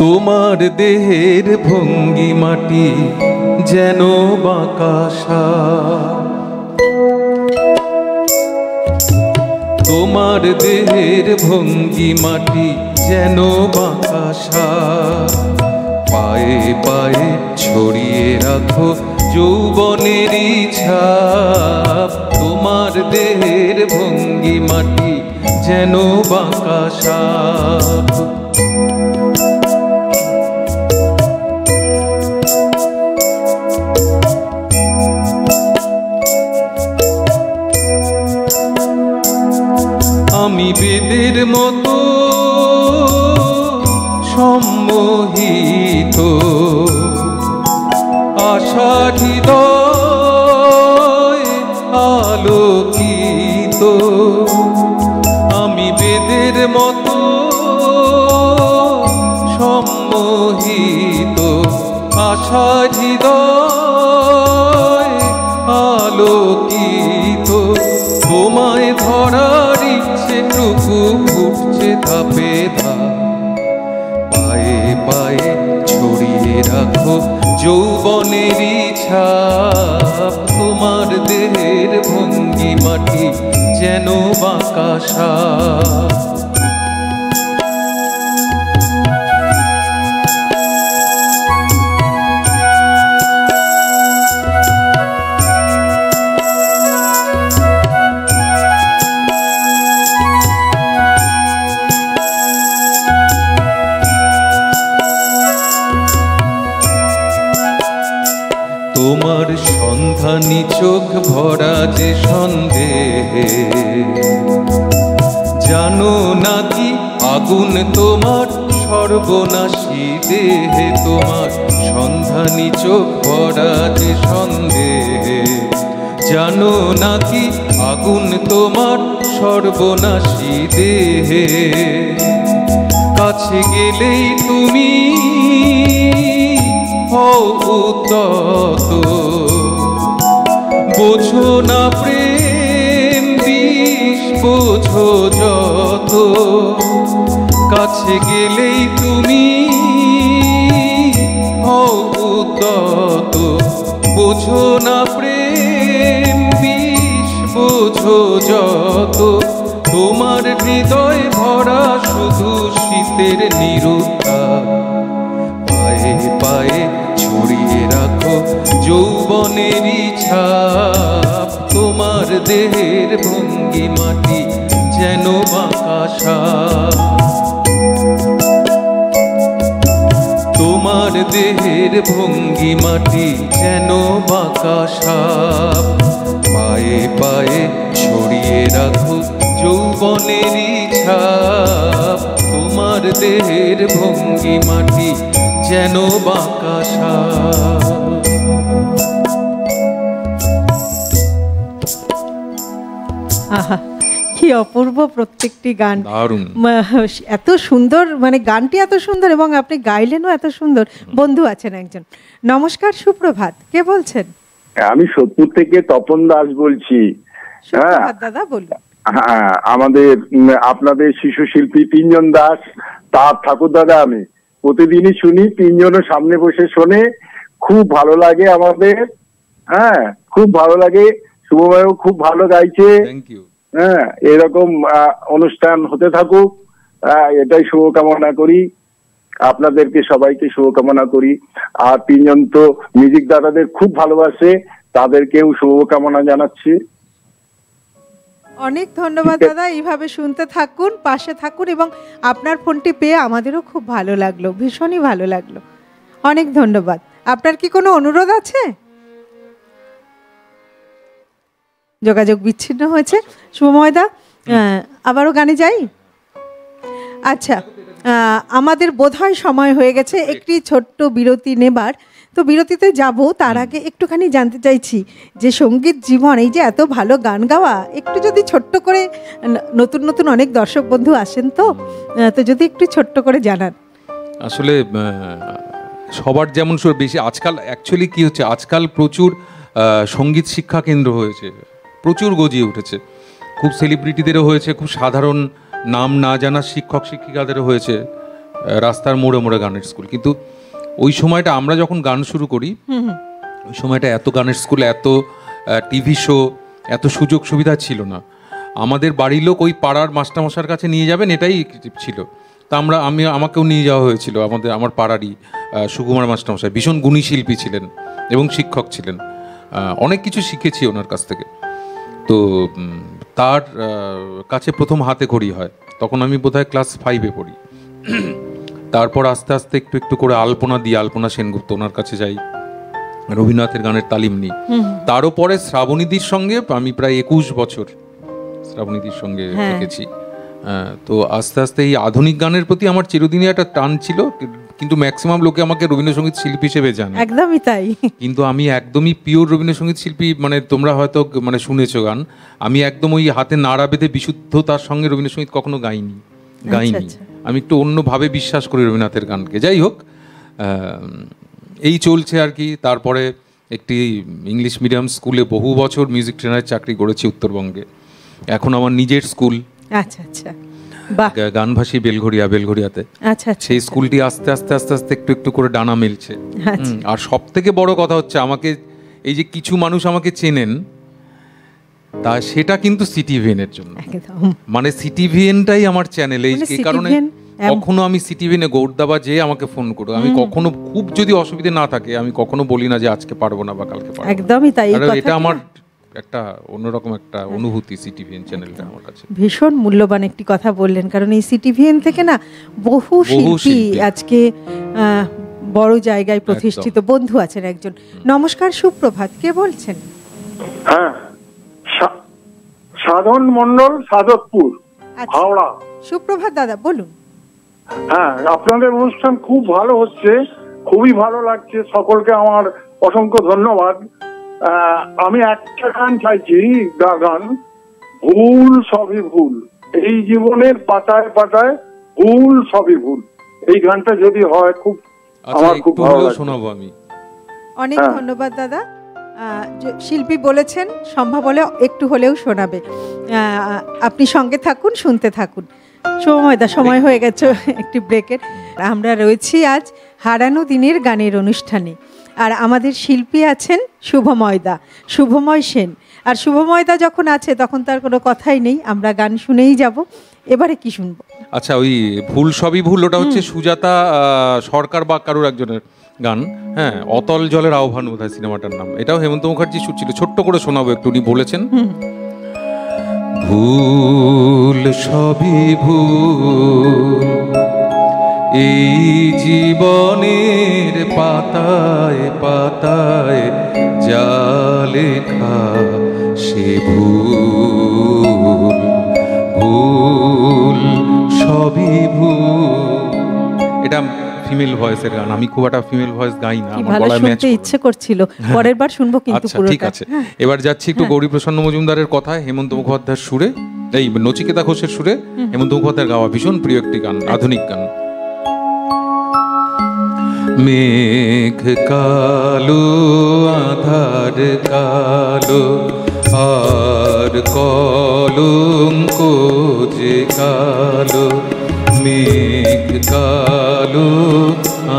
তোমার দেহের ভঙ্গি মাটি যেন বাঁকাশা, তোমার দেহের ভঙ্গি মাটি যেন বাঁকাশা, পায়ে পায়ে ছড়িয়ে রাখো যৌবনেরই ছাপ, তোমার দেহের ভঙ্গি মাটি যেন বাঁকাশা। আমি বেদের মতো সম্মোহিত, আশার হৃদয় আলোকিত, আমি বেদের মতো সম্মোহিত, আশার হৃদয় আলোকিত, তোমায় ধরার ইচ্ছেটুকু ফুটছে ধাপে ধাপ, পায়ে পায়ে ছড়িয়ে রাখো যৌবনেরই ছাপ, তোমার দেহের ভঙ্গি মাটি যেন বাঁকাশা। তোমার সন্ধানী চোখ ভরা যে সন্দেহে, জানো নাকি আগুন তোমার সর্বনাশী দেহে, তোমার সন্ধানী চোখ ভরা যে সন্দেহে, জানো নাকি আগুন তোমার সর্বনাশী দেহে, কাছে গেলেই তুমি উদ্যত, বোঝো না প্রেম বিষ বোঝো যত, কাছে কাছে গেলেই তুমি হও উদ্যত, বোঝো না প্রেম বিষ, বোঝো যত, তোমার হৃদয় ভরা শুধু শীতের নিরুত্তাপ। পায়ে পায়ে ছড়িয়ে রাখো যৌবনেরই ছাপ, তোমার দেহের ভঙ্গি মাটি যেন বাঁকা সাপ। তোমার দেহের ভঙ্গি মাটি যেন বাঁকা সাপ, পায়ে পায়ে ছড়িয়ে রাখো যৌবনেরই ছাপ, তোমার দেহের ভঙ্গি মাটি যেন বাঁকা সাপ। আহা, কি অপূর্ব প্রত্যেকটি গান, দারুণ। এত সুন্দর, মানে গানটি এত সুন্দর এবং আপনি গাইলেনও এত সুন্দর। বন্ধু আছেন একজন। নমস্কার, সুপ্রভাত, কে বলছেন? আমি সোদপুর থেকে তপন দাস বলছি। সুপ্রভাত দাদা, বলুন। হ্যাঁ, আমাদের আপনাদের শিশু শিল্পী পিঞ্জন দাস, তার ঠাকুর দাদা আমি প্রতিদিনই শুনি, তিনজনের সামনে বসে শোনে, খুব ভালো লাগে আমাদের। হ্যাঁ, খুব ভালো লাগে। শুভময়ও খুব ভালো গাইছে। Thank you. হ্যাঁ, এরকম অনুষ্ঠান হতে থাকুক, এটাই শুভকামনা করি। আপনাদেরকে সবাইকে শুভকামনা করি। আর তিনজন তো মিউজিক দাদাদের খুব ভালোবাসে, তাদেরকেও শুভকামনা জানাচ্ছি। অনেক ধন্যবাদ দাদা, এইভাবে শুনতে থাকুন, পাশে থাকুন, এবং আপনার ফোনটি পেয়ে আমাদেরও খুব ভালো লাগলো, ভীষণই ভালো লাগলো। অনেক ধন্যবাদ। আপনার কি কোনো অনুরোধ আছে? যোগাযোগ বিচ্ছিন্ন হয়েছে। শুভময়দা, আবারও গানে যাই। আচ্ছা, আমাদের বোধহয় সময় হয়ে গেছে একটি ছোট্ট বিরতি নেবার। তো বিরতিতে যাব, তার আগে একটুখানি জানতে চাইছি যে সঙ্গীত জীবন, এই যে এত ভালো গান গাওয়া, একটু যদি ছোট্ট করে, নতুন নতুন অনেক দর্শক বন্ধু আসেন, তো যদি একটু ছোট্ট করে জানান। আসলে সবার যেমন বেশি আজকাল অ্যাকচুয়ালি কি হচ্ছে, আজকাল প্রচুর সঙ্গীত শিক্ষা কেন্দ্র হয়েছে, প্রচুর গজিয়ে উঠেছে, খুব সেলিব্রিটিদেরও হয়েছে, খুব সাধারণ নাম না জানা শিক্ষক শিক্ষিকাদেরও হয়েছে, রাস্তার মোড়ে মোড়ে গানের স্কুল। কিন্তু ওই সময়টা আমরা যখন গান শুরু করি, ওই সময়টা এত গানের স্কুল, এত টিভি শো, এত সুযোগ সুবিধা ছিল না। আমাদের বাড়ির লোক ওই পাড়ার মাস্টারমশার কাছে নিয়ে যাবেন, এটাই ছিল। তা আমাকেও নিয়ে যাওয়া হয়েছিল আমার পাড়ারই সুকুমার মাস্টারমশাই, ভীষণ গুণী শিল্পী ছিলেন এবং শিক্ষক ছিলেন, অনেক কিছু শিখেছি ওনার কাছ থেকে। তো তার কাছে প্রথম হাতে খড়ি হয়, তখন আমি বোধহয় ক্লাস 5-এ পড়ি। তারপর আস্তে আস্তে একটু একটু করে আলপনা সেনগুপ্ত, ওনার কাছে যাই, রবীন্দ্রনাথের গানের তালিম নিই। তারও পরে শ্রাবণীদির সঙ্গে আমি প্রায় 21 বছর শ্রাবণীদির সঙ্গে থেকেছি। তো আস্তে আস্তে এই আধুনিক গানের প্রতি আমার চিরদিনই একটা টান ছিল, কিন্তু ম্যাক্সিমাম লোকে আমাকে রবীন্দ্রসঙ্গীত শিল্পী হিসেবে জানে। একদমই তাই। কিন্তু আমি একদমই পিওর রবীন্দ্রসঙ্গীত শিল্পী, মানে তোমরা হয়তো শুনেছো গান, আমি একদম ওই হাতে নাড়া বেঁধে বিশুদ্ধতার সঙ্গে রবীন্দ্রসঙ্গীত কখনো গাইনি। আমি একটু অন্যভাবে বিশ্বাস করি রবীন্দ্রনাথের গানকে। যাই হোক, এই চলছে আর কি। তারপরে একটি ইংলিশ মিডিয়াম স্কুলে বহু বছর মিউজিক ট্রেনারের চাকরি করেছি উত্তরবঙ্গে। এখন আমার নিজের স্কুল, গানভাসী বেলঘরিয়াতে। সেই স্কুলটি আস্তে আস্তে আস্তে আস্তে একটু একটু করে ডানা মেলছে। আর সব থেকে বড় কথা হচ্ছে, আমাকে এই যে কিছু মানুষ আমাকে চেনেন, তা সেটা কিন্তু সিটিভিএন এর জন্য। মানে সিটিভিএনটাই আমার চ্যানেল, এই কারণে কখনো আমি সিটিভিএনে গৌরদাবা যেয়ে আমাকে ফোন করো, আমি কখনো খুব যদি অসুবিধা না থাকে আমি কখনো বলি না যে আজকে পারবো না বা কালকে পারবো। একদমই তাই। এটা আমার একটা অন্যরকম একটা অনুভূতি, সিটিভিএন চ্যানেলটা আমার কাছে ভীষণ মূল্যবান একটি কথা বললেন, কারণ এই সিটিভিএন থেকে না বহু শিল্পী আজকে বড় জায়গায় প্রতিষ্ঠিত। বন্ধু আছেন একজন। নমস্কার, সুপ্রভাত, কে বলছেন? হ্যাঁ, সাধন মন্ডল, সাধকপুর, হাওড়া। সুপ্রভাত দাদা, বলুন। হ্যাঁ, আপনাদের অনুষ্ঠান খুব ভালো হচ্ছে, খুবই ভালো লাগছে, সকলকে আমার অসংখ্য ধন্যবাদ। আমি একটা গান চাইছি, গান ভুল সবই ভুল, এই জীবনের পাতায় পাতায় ভুল সবই ভুল, এই গানটা যদি হয় খুব আমার খুব ভালো লাগবে। শোনাবো আমি। অনেক ধন্যবাদ দাদা। শিল্পী বলেছেন সম্ভব হলে একটু হলেও শোনাবে। আপনি সঙ্গে থাকুন, শুনতে থাকুন। শুভময়দা, সময় হয়ে গেছে একটি ব্রেকের। আমরা রয়েছি আজ হারানো দিনের গানের অনুষ্ঠানে, আর আমাদের শিল্পী আছেন শুভময় সেন। আর শুভময়দা যখন আছে তখন তার কোনো কথাই নেই, আমরা গান শুনেই যাব। এবারে কি শুনবো? আচ্ছা, ওই ভুল সবই ভুল, ওটা হচ্ছে সুজাতা সরকার বা কারুর একজনের গান। হ্যাঁ, অতল জলের আহ্বান বোধহয় সিনেমাটার নাম। এটাও হেমন্ত মুখার্জি সুর ছিল, ছোট্ট করে শোনাবো একটু। উনি বলেছেন, ভুল সবই ভুল, এই জীবনের পাতায় পাতায় যা লেখা সে ভুল, ভুল সবই ভুল। এটা ফিমেল ভয়েসের গান। আমি খুব একটা ফিমেল ভয়েস গাই না, আমার গলায় ম্যাচ করতে ইচ্ছে করছিল, পরের বার শুনবো কিন্তু পুরোটা। ঠিক আছে, এবার যাচ্ছি একটু গৌরীপ্রসন্ন মজুমদারের কথায়, হেমন্ত মুখোপাধ্যায়ের সুরে, এই নচিকেতা ঘোষের সুরে হেমন্ত মুখোপাধ্যায়ের গাওয়া ভীষণ প্রিয় একটি গান, আধুনিক গান। মেঘ কালো আধার কালো আর কলঙ্ক যে কালো, মেঘ কালো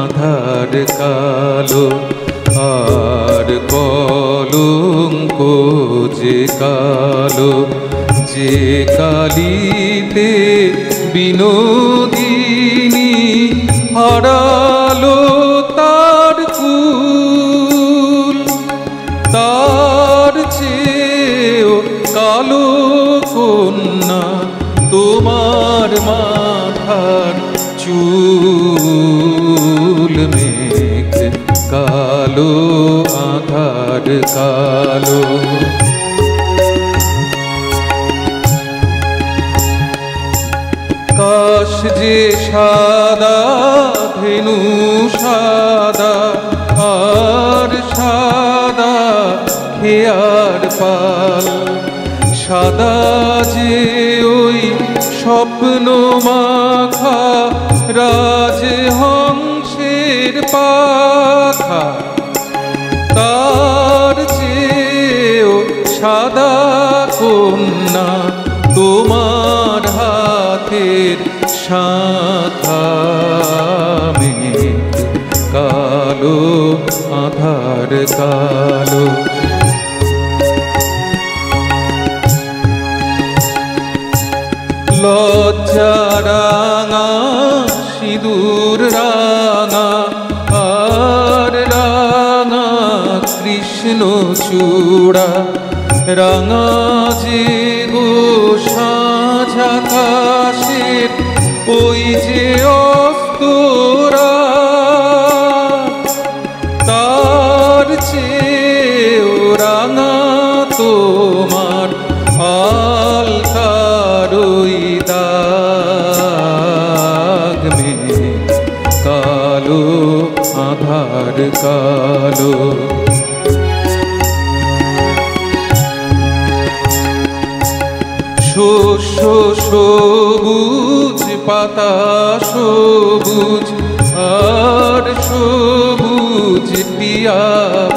আধার কালো আর কলঙ্ক যে কালো, যে কালিতে বিনোদিনী হারালো তার কুল, তার চেয়েও কালো কন্যা তোমার মাথার চুল, মেঘ কালো আধার কালো। কাশ যে সাদা ধেনু সাদা আর সাদা খেয়ার পাল, সাদা যে ওই স্বপ্ন মাখা রাজহংসের পাখা, তার চেয়েও সাদা কন্যা তোমার হাতের শাখা, মেঘ কালো আধার কালো। লজ্জা রাঙা সিঁদুর রাঙা আর রাঙা কৃষ্ণ চূড়া, রাঙা যে গো সাঁঝ আকাশের ওই যে অস্তরা, তার চেয়েও রাঙা তোমার আলতার ওই দাগ, মেঘ কালো আধার কালো। শস্য সবুজ পাতা সবুজ আর সবুজ টিয়া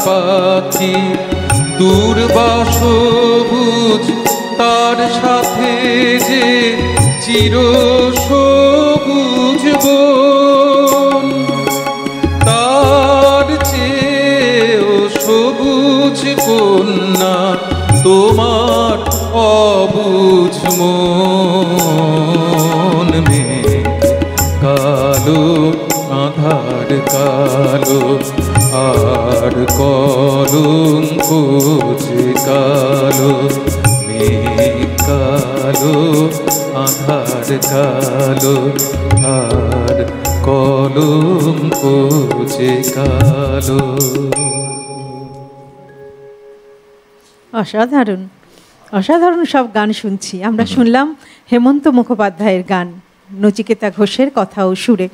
পাখি, দূর্বা সবুজ তার সাথে যে চির সবুজ বন, তার চেয়েও সবুজ কন্যা তোমার অবুঝ মন, মেঘ কালো আধার কালো আর কলঙ্ক যে কালো, মেঘ কালো আধার কালো আর কলঙ্ক যে কালো। অসাধারণ অসাধারণ সব গান শুনছি আমরা। শুনলাম হেমন্ত মুখোপাধ্যায়ের গান, নচিকেতা ঘোষের কথা ও সুরে।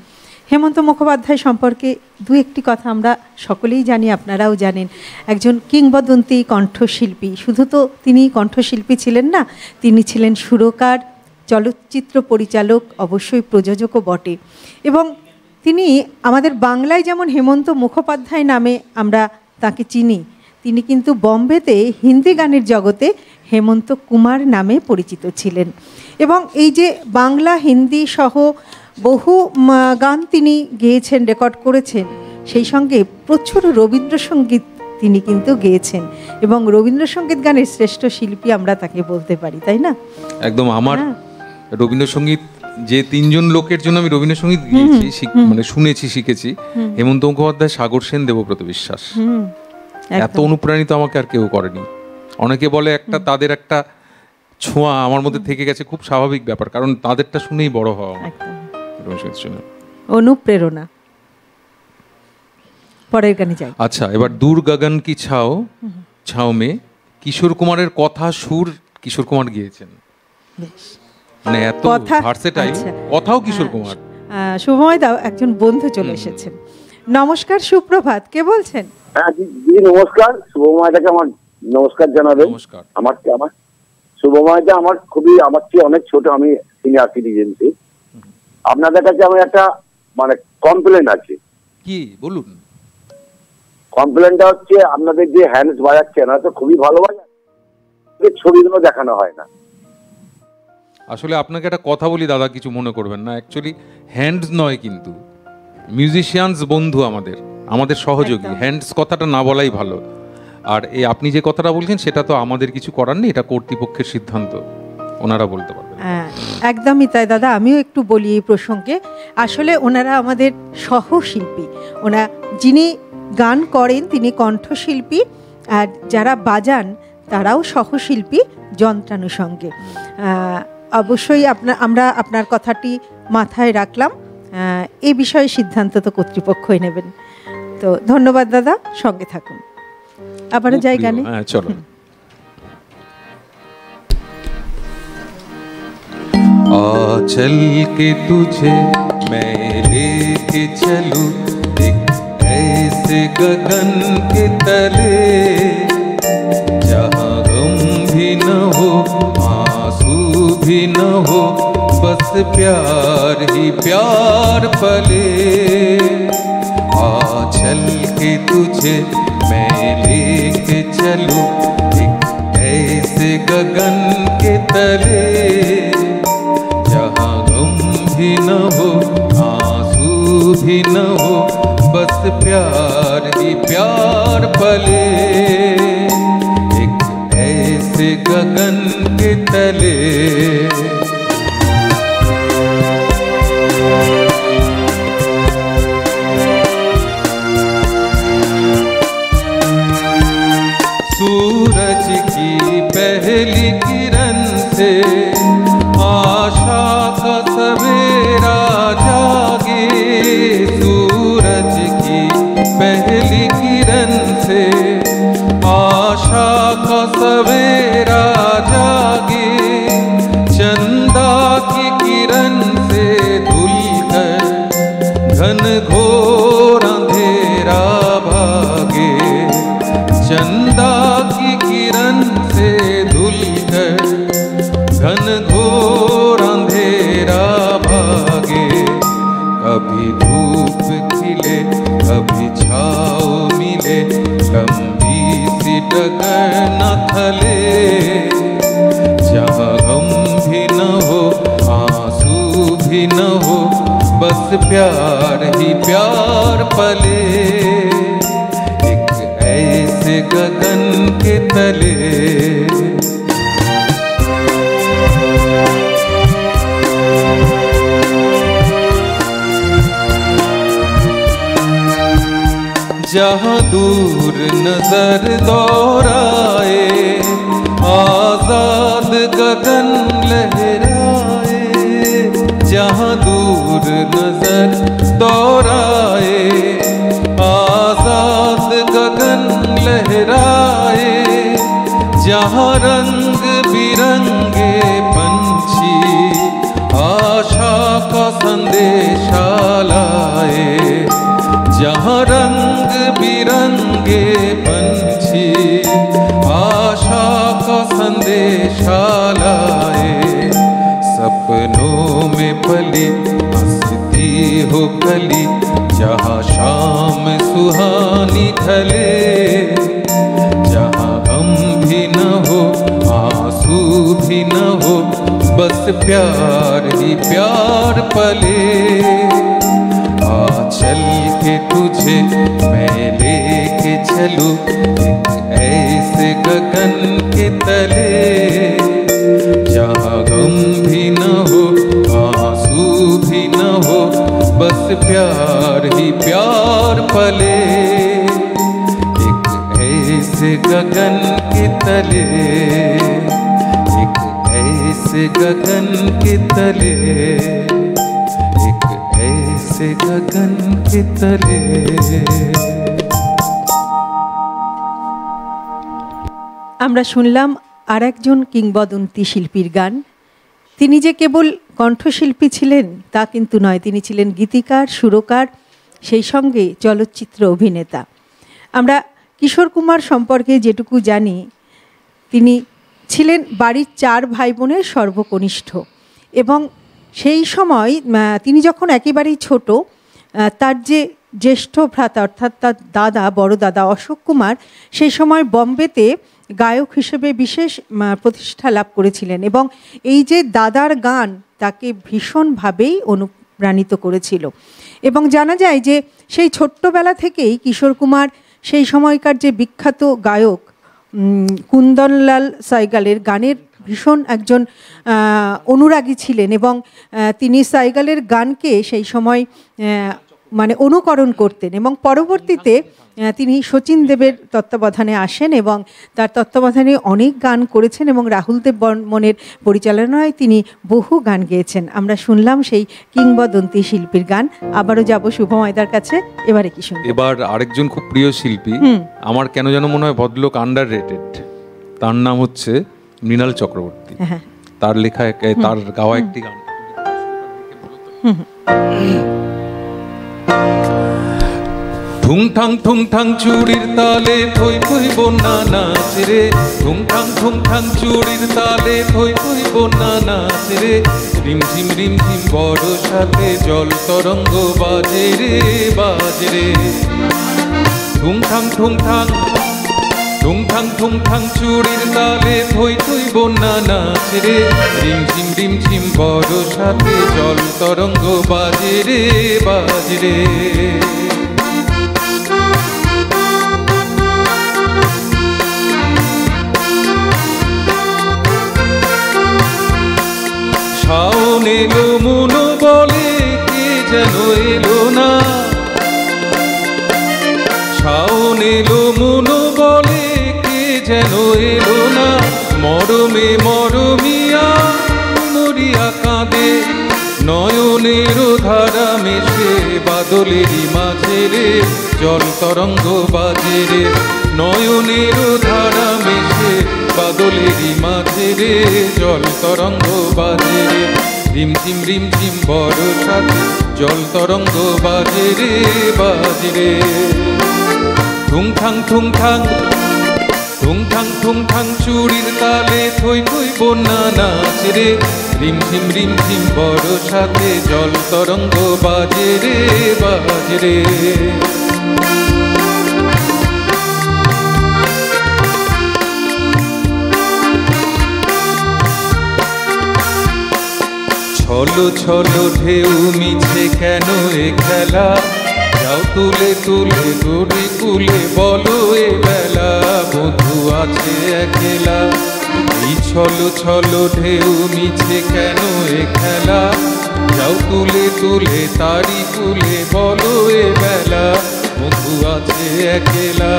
হেমন্ত মুখোপাধ্যায় সম্পর্কে দু একটি কথা আমরা সকলেই জানি, আপনারাও জানেন। একজন কিংবদন্তি কণ্ঠশিল্পী। শুধু তো তিনি কণ্ঠশিল্পী ছিলেন না, তিনি ছিলেন সুরকার, চলচ্চিত্র পরিচালক, অবশ্যই প্রযোজকও বটে। এবং তিনি আমাদের বাংলায় যেমন হেমন্ত মুখোপাধ্যায় নামে আমরা তাকে চিনি, তিনি কিন্তু বম্বেতে হিন্দি গানের জগতে হেমন্ত কুমার নামে পরিচিত ছিলেন। এবং এই যে বাংলা হিন্দি সহ বহু গান তিনি গেয়েছেন, রেকর্ড করেছেন, সেই সঙ্গে প্রচুর রবীন্দ্রসঙ্গীত তিনি কিন্তু গেয়েছেন এবং রবীন্দ্রসঙ্গীত গানের শ্রেষ্ঠ শিল্পী আমরা তাকে বলতে পারি, তাই না? একদম। আমার রবীন্দ্রসঙ্গীত যে তিনজন লোকের জন্য আমি রবীন্দ্রসঙ্গীত গিয়েছি, মানে শুনেছি, শিখেছি, হেমন্ত মুখোপাধ্যায়, সাগর সেন, দেবব্রত বিশ্বাস। এত অনুপ্রাণিত আমাকে আর কেউ করেনি। অনেকে বলে একটা তাদের একটা ছোঁয়া আমার মধ্যে থেকে গেছে, খুব স্বাভাবিক ব্যাপার, কারণ তাদেরটা শুনেই বড় হওয়া রবীন্দ্রসঙ্গীত শুনে অনুপ্রেরণা। পরের গানে যাই। আচ্ছা, এবার দূর গগন কি ছাও ছাও মে, কিশোর কুমারের কথা সুর কিশোর কুমার গিয়েছেন, মানে এত ভার্সেটাইল, কথাও কিশোর কুমার। শুভময় দাও, একজন বন্ধু চলে এসেছেন। নমস্কার, সুপ্রভাত, কে বলছেন? হ্যাঁ দিদি নমস্কার। শুভময়দাকে আমার নমস্কার জানাবেন। নমস্কার। আমার শুভময়দা আমার খুবই, আমার চেয়ে অনেক ছোট, আমি সিনিয়র সিটিজেনশিপ। আপনাদের কাছে আমার একটা মানে কমপ্লেন আছে। কি বলুন? কমপ্লেনটা হচ্ছে আপনাদের যে হ্যান্ডস বাজাচ্ছেন, তো খুবই ভালো বাজান, ছবিগুলো দেখানো হয় না। আসলে আপনাকে একটা কথা বলি দাদা, কিছু মনে করবেন না, অ্যাকচুয়ালি হ্যান্ডস নয়, কিন্তু মিউজিশিয়ানস বন্ধু আমাদের সহযোগী। হ্যান্ডস কথাটা না বলাই ভালো। আর এই আপনি যে কথাটা বলছেন সেটা তো আমাদের কিছু করার নেই, এটা কর্তৃপক্ষের সিদ্ধান্ত, ওনারা বলতে পারবেন। একদমই তাই দাদা, আমিও একটু বলি এই প্রসঙ্গে। আসলে ওনারা আমাদের সহশিল্পী। যিনি গান করেন তিনি কণ্ঠশিল্পী, আর যারা বাজান তারাও সহশিল্পী যন্ত্রানুষঙ্গে। অবশ্যই আমরা আপনার কথাটি মাথায় রাখলাম। এই বিষয়ে সিদ্ধান্ত তো কর্তৃপক্ষই নেবেন। তো ধন্যবাদ দাদা, সঙ্গে থাকুন। আবারও যাই গানে। চলো। चल के तुझे मैं लेके चलूं एक ऐसे गगन के तले, जहाँ गम भी न हो आंसू भी न हो, बस प्यार ही प्यार पले। चल के तुझे मैं लेके चलूं एक ऐसे गगन के तले, जहाँ गम भी न हो आंसू भी न हो, बस प्यार ही प्यार पले। एक ऐसे गगन के तले। सूरज की पहली किरण से आशा का सवेरा जागे, सूरज की पहली किरण से आशा का सवेरा जागे, चंदा की किरण से धुलकर घन घोर अंधेरा भागे, चंदा की किरण से धुलकर घन घोर अंधेरा भागे। कभी धूप खिले कभी छाँव मिले, लंबी सी डगर न थले, जहाँ गम भी न हो आंसू भी न हो, बस प्यार ही प्यार पले। एक ऐसे गगन के तले। जहाँ दूर नजर दौड़ाए, आजाद गगन लहराए, जहाँ दूर नजर दौड़ाए, आजाद गगन लहराए, जहाँ रंग बिरंगे पंछी आशा का संदेशा लाए, जहाँ रंग बिरंगे पंछी आशा का संदेशा लाए, सपनों में पली हंसती हो कली, जहाँ शाम सुहानी ढले, जहाँ गम भी न हो भी न हो बस प्यार ही प्यार पले। आ चल के तुझे मैं लेके चलूं एक ऐसे गगन के तले, जहाँ गम भी न हो आंसू भी न हो बस प्यार ही प्यार पले। एक ऐसे गगन के तले, एक ऐसे गगन के तले, एक ऐसे गगन के तले। আমরা শুনলাম আর একজন কিংবদন্তি শিল্পীর গান। তিনি যে কেবল কণ্ঠশিল্পী ছিলেন তা কিন্তু নয়, তিনি ছিলেন গীতিকার, সুরকার, সেই সঙ্গে চলচ্চিত্র অভিনেতা। আমরা কিশোর কুমার সম্পর্কে যেটুকু জানি, তিনি ছিলেন বাড়ির 4 ভাই বোনের সর্বকনিষ্ঠ এবং সেই সময় তিনি যখন একেবারেই ছোট, তার যে জ্যেষ্ঠ ভ্রাতা অর্থাৎ তার দাদা, বড় দাদা অশোক কুমার সেই সময় বম্বেতে গায়ক হিসেবে বিশেষ প্রতিষ্ঠা লাভ করেছিলেন এবং এই যে দাদার গান তাকে ভীষণভাবেই অনুপ্রাণিত করেছিল। এবং জানা যায় যে সেই ছোট্টবেলা থেকেই কিশোর কুমার সেই সময়কার যে বিখ্যাত গায়ক কুন্দনলাল সাইগালের গানের ভীষণ একজন অনুরাগী ছিলেন এবং তিনি সাইগালের গানকে সেই সময় মানে অনুকরণ করতেন এবং পরবর্তীতে তিনি শচীন দেবের তত্ত্বাবধানে আসেন এবং তার তত্ত্বাবধানে অনেক গান করেছেন এবং রাহুল দেব বর্মনের পরিচালনায় তিনি বহু গান গেয়েছেন। আমরা শুনলাম সেই কিংবদন্তি শিল্পীর গান। আবারও যাব শুভময়দার কাছে। এবারে কি শুনব? এবার আরেকজন খুব প্রিয় শিল্পী, আমার কেন যেন মনে হয় ভদ্রলোক আন্ডার রেটেড, তার নাম হচ্ছে মৃণাল চক্রবর্তী। তার লেখা তার গাওয়া একটি গান ঠুং ঠাং চুড়ির তালে থই থই বন্যা নাচ রে, ঠুং ঠাং চুড়ির তালে থই থই বন্যা নাচ রে, রিম ঝিম বর্ষাতে জল তরঙ্গ বাজে রে বাজে রে। ঠুং ঠাং চুড়ির তালে থই থই বন্যা নাচ রে, রিম ঝিম বর্ষাতে জল তরঙ্গ বাজে রে বাজে রে। শাওন এলো মন বলে কে যেন এলো না, শাওন এলো মন বলে কে যেন এলো না, মরমে মরমিয়া মরিয়া কাঁদে, নয়নের ধারা মেশে বাদলেরই মাঝে রে, জল তরঙ্গ বাজে রে, নয়নের ধারা মেশে বাদলেরই মাঝে রে, জল তরঙ্গ বাজে রে, রিম ঝিম বর্ষাতে জল তরঙ্গ বাজে রে বাজে রে। ঠুং ঠাং চুড়ির তালে থই থই বন্যা নাচ রে, রিম ঝিম বর্ষাতে জল তরঙ্গ বাজে রে বাজে রে। ছলো ছলো ঢেউ মিছে কেন এ খেলা, যাও তুলে তুলে দড়ি কুলে বলো এ বেলা, বধূ আছে একলা। এই ছলো ছলো ঢেউ মিছে কেন এ খেলা, যাও তুলে তুলে তারি কুলে বলো এ বেলা, বধূ আছে একলা।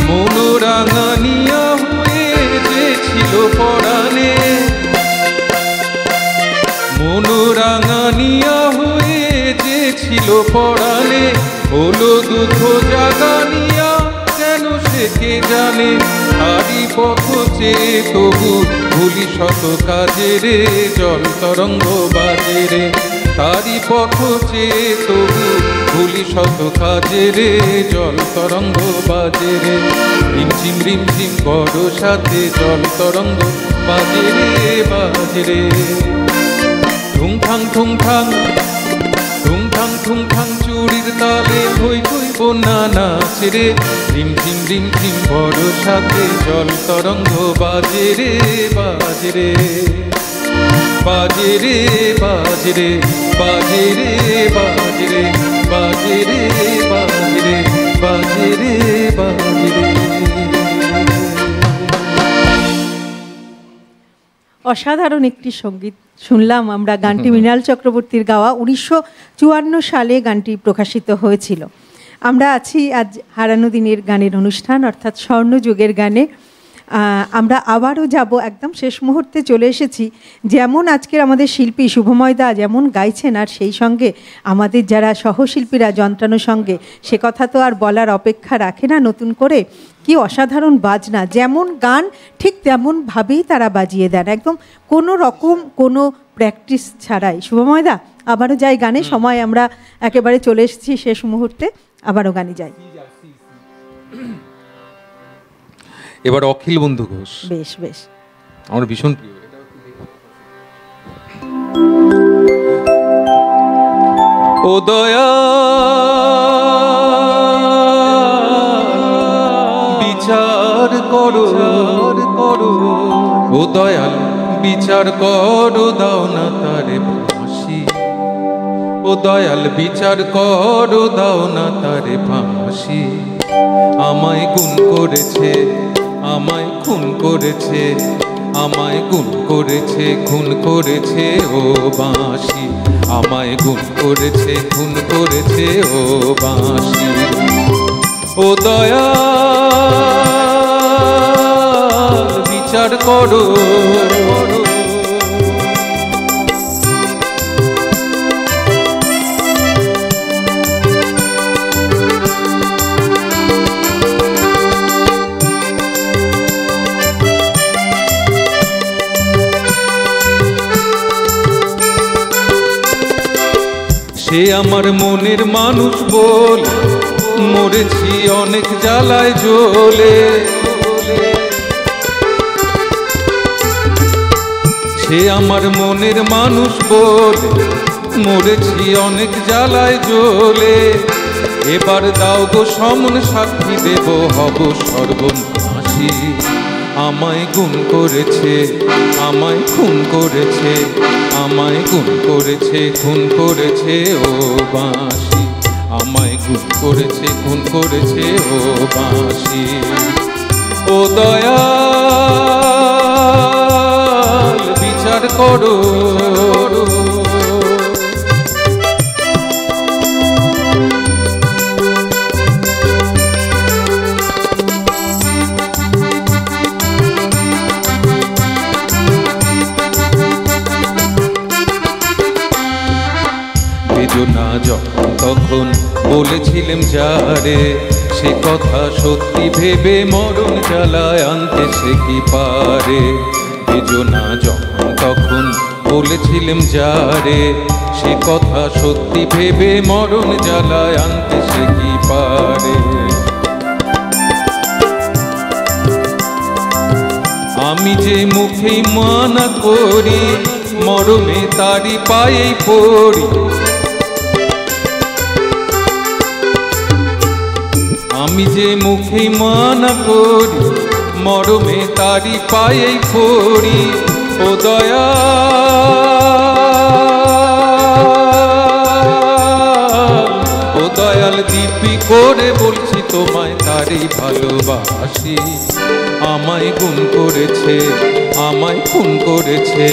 মনোরাঙানিয়া হয়ে যে ছিল পরাণে, মনোরাঙানিয়া হয়ে যে ছিল পরাণে, হলো দুঃখ জাগানিয়া কেন সে কে জানে, তারি পথ চেয়ে তবু ভুলি শত কাজে রে, জল তরঙ্গ বাজে রে, তারি পথ চেয়ে তবু ভুলি শত কাজে রে, জল তরঙ্গ বাজে রে, রিম ঝিম বর্ষাতে জল তরঙ্গ বাজে রে বাজে রে। ঠুং ঠাং ঠুংঠাং চুরির তালে হই হই বন্যা নাচে রে, রিম ঝিম বর্ষাতে জল তরঙ্গ বাজে রে বাজে রে বাজে রে বাজে রে বাজে রে বাজে রে বাজে রে বাজে রে বাজে রে বাজে রে। অসাধারণ একটি সঙ্গীত শুনলাম আমরা। গানটি মৃণাল চক্রবর্তীর গাওয়া, 1954 সালে গানটি প্রকাশিত হয়েছিল। আমরা আছি আজ হারানো দিনের গানের অনুষ্ঠান অর্থাৎ স্বর্ণযুগের গানে। আমরা আবারও যাব, একদম শেষ মুহূর্তে চলে এসেছি। যেমন আজকের আমাদের শিল্পী শুভময় দা যেমন গাইছেন, আর সেই সঙ্গে আমাদের যারা সহশিল্পীরা যন্ত্রানোর সঙ্গে, সে কথা তো আর বলার অপেক্ষা রাখে না। নতুন করে কি অসাধারণ বাজনা, যেমন গান ঠিক তেমনভাবেই তারা বাজিয়ে দেন, একদম কোনো রকম কোনো প্র্যাকটিস ছাড়াই। শুভময় দা আবারও যাই গানে, সময় আমরা একেবারে চলে এসেছি শেষ মুহূর্তে, আবারও গানে যাই। এবার অখিল বন্ধু ঘোষ, বেশ বেশ, আমার ভীষণ প্রিয়। ও দয়া বিচার করো করো, ও দয়াল বিচার করো, দাও না তারে ফাঁসি। ও দয়াল বিচার করো, দাও না তারে ফাঁসি। আমায় গুণ করেছে, আমায় খুন করেছে, আমায় গুণ করেছে, খুন করেছে ও বাঁশি। আমায় গুণ করেছে, খুন করেছে ও বাঁশি। ও দয়াল বিচার করো। সে আমার মনের মানুষ বলে মরেছি অনেক জ্বালায় জ্বলে। সে আমার মনের মানুষ বলে মরেছি অনেক জ্বালায় জ্বলে। এবার দাও গো সমন সাক্ষী দেব, হব সর্বনাশী। আমায় গুণ করেছে, আমায় খুন করেছে, আমায় গুণ করেছে, খুন করেছে ও বাঁশি। আমায় গুণ করেছে, খুন করেছে ও বাঁশি। ও দয়াল বিচার করো। বেদনা যখন তখন বলেছিলাম যারে, সে কথা সত্যি ভেবে মরণ জ্বালায় আনতে সে কি পারে। বেদনা যখন তখন বলেছিলাম যারে, সে কথা সত্যি ভেবে মরণ জ্বালায় আনতে সে কি পারে। আমি যে মুখেই মানা করি, মরমে তারি পায়েই পড়ি। আমি যে মুখেই মানা করি, মরমে তারি পায়েই পড়ি। ও দয়াল, ও দয়াল দিব্যি করে বলছি তোমায় তারই ভালোবাসি। আমায় গুণ করেছে, আমায় খুন করেছে,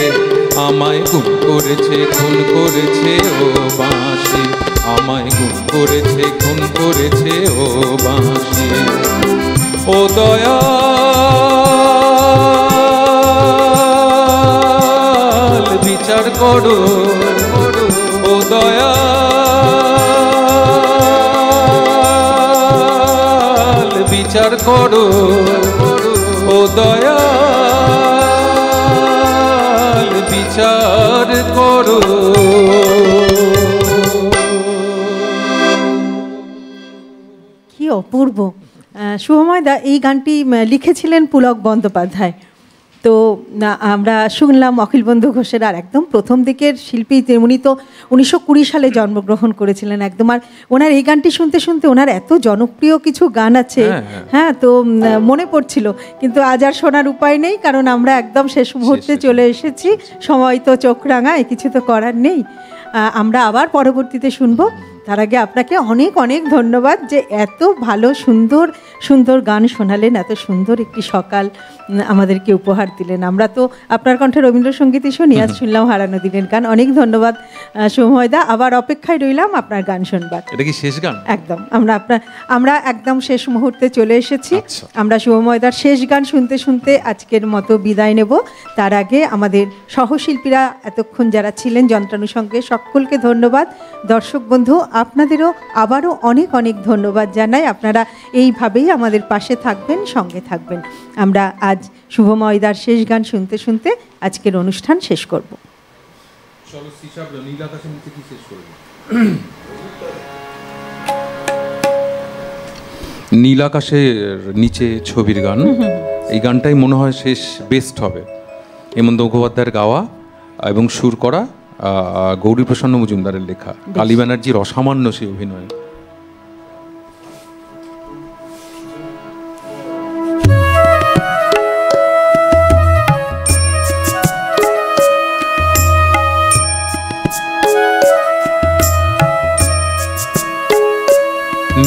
আমায় গুণ করেছে, খুন করেছে ও বাঁশি। আমায় গুণ করেছে, খুন করেছে ও বাঁশি। ও দয়াল বিচার করো। ও দয়াল বিচার করো। ও দয়াল বিচার করো। কি অপূর্ব। শুভময় দা এই গানটি লিখেছিলেন পুলক বন্দ্যোপাধ্যায়। তো আমরা শুনলাম অখিল বন্ধু ঘোষের আর একদম প্রথম দিকের শিল্পী, উনি তো 1920 সালে জন্মগ্রহণ করেছিলেন একদম। আর ওনার এই গানটি শুনতে শুনতে ওনার এত জনপ্রিয় কিছু গান আছে, হ্যাঁ, তো মনে পড়ছিল, কিন্তু আজ আর শোনার উপায় নেই, কারণ আমরা একদম শেষ মুহূর্তে চলে এসেছি। সময় তো চোখ রাঙায়, কিছু তো করার নেই। আমরা আবার পরবর্তীতে শুনবো। তার আগে আপনাকে অনেক অনেক ধন্যবাদ যে এত ভালো সুন্দর সুন্দর গান শোনালেন, এত সুন্দর একটি সকাল আমাদেরকে উপহার দিলেন। আমরা তো আপনার কণ্ঠে রবীন্দ্রসঙ্গীতই শুনি, আজ শুনলাম হারানো দিনের গান। অনেক ধন্যবাদ শুভময়দা, আবার অপেক্ষায় রইলাম আপনার গান শুনবার। এটা কি শেষ গান? একদম, আমরা একদম শেষ মুহূর্তে চলে এসেছি। আমরা শুভময়দার শেষ গান শুনতে শুনতে আজকের মতো বিদায় নেব। তার আগে আমাদের সহশিল্পীরা এতক্ষণ যারা ছিলেন যন্ত্রানুষঙ্গে, সকলকে ধন্যবাদ। দর্শক বন্ধু, আপনাদেরও আবারও অনেক অনেক ধন্যবাদ জানাই। আপনারা এইভাবেই আমাদের পাশে থাকবেন, সঙ্গে থাকবেন। আমরা আজ শুভময়দার শেষ গান শুনতে শুনতে আজকের অনুষ্ঠান শেষ করব। চলো সিসাব নীল আকাশের নিচে কি শেষ করব? নীল আকাশের নিচে ছবির গান, এই গানটাই মনে হয় শেষ বেস্ট হবে। হেমন্ত মুখোপাধ্যায়ের গাওয়া এবং সুর করা, গৌরীপ্রসন্ন মজুমদারের লেখা, কালী ব্যানার্জির অসামান্য সেই অভিনয়।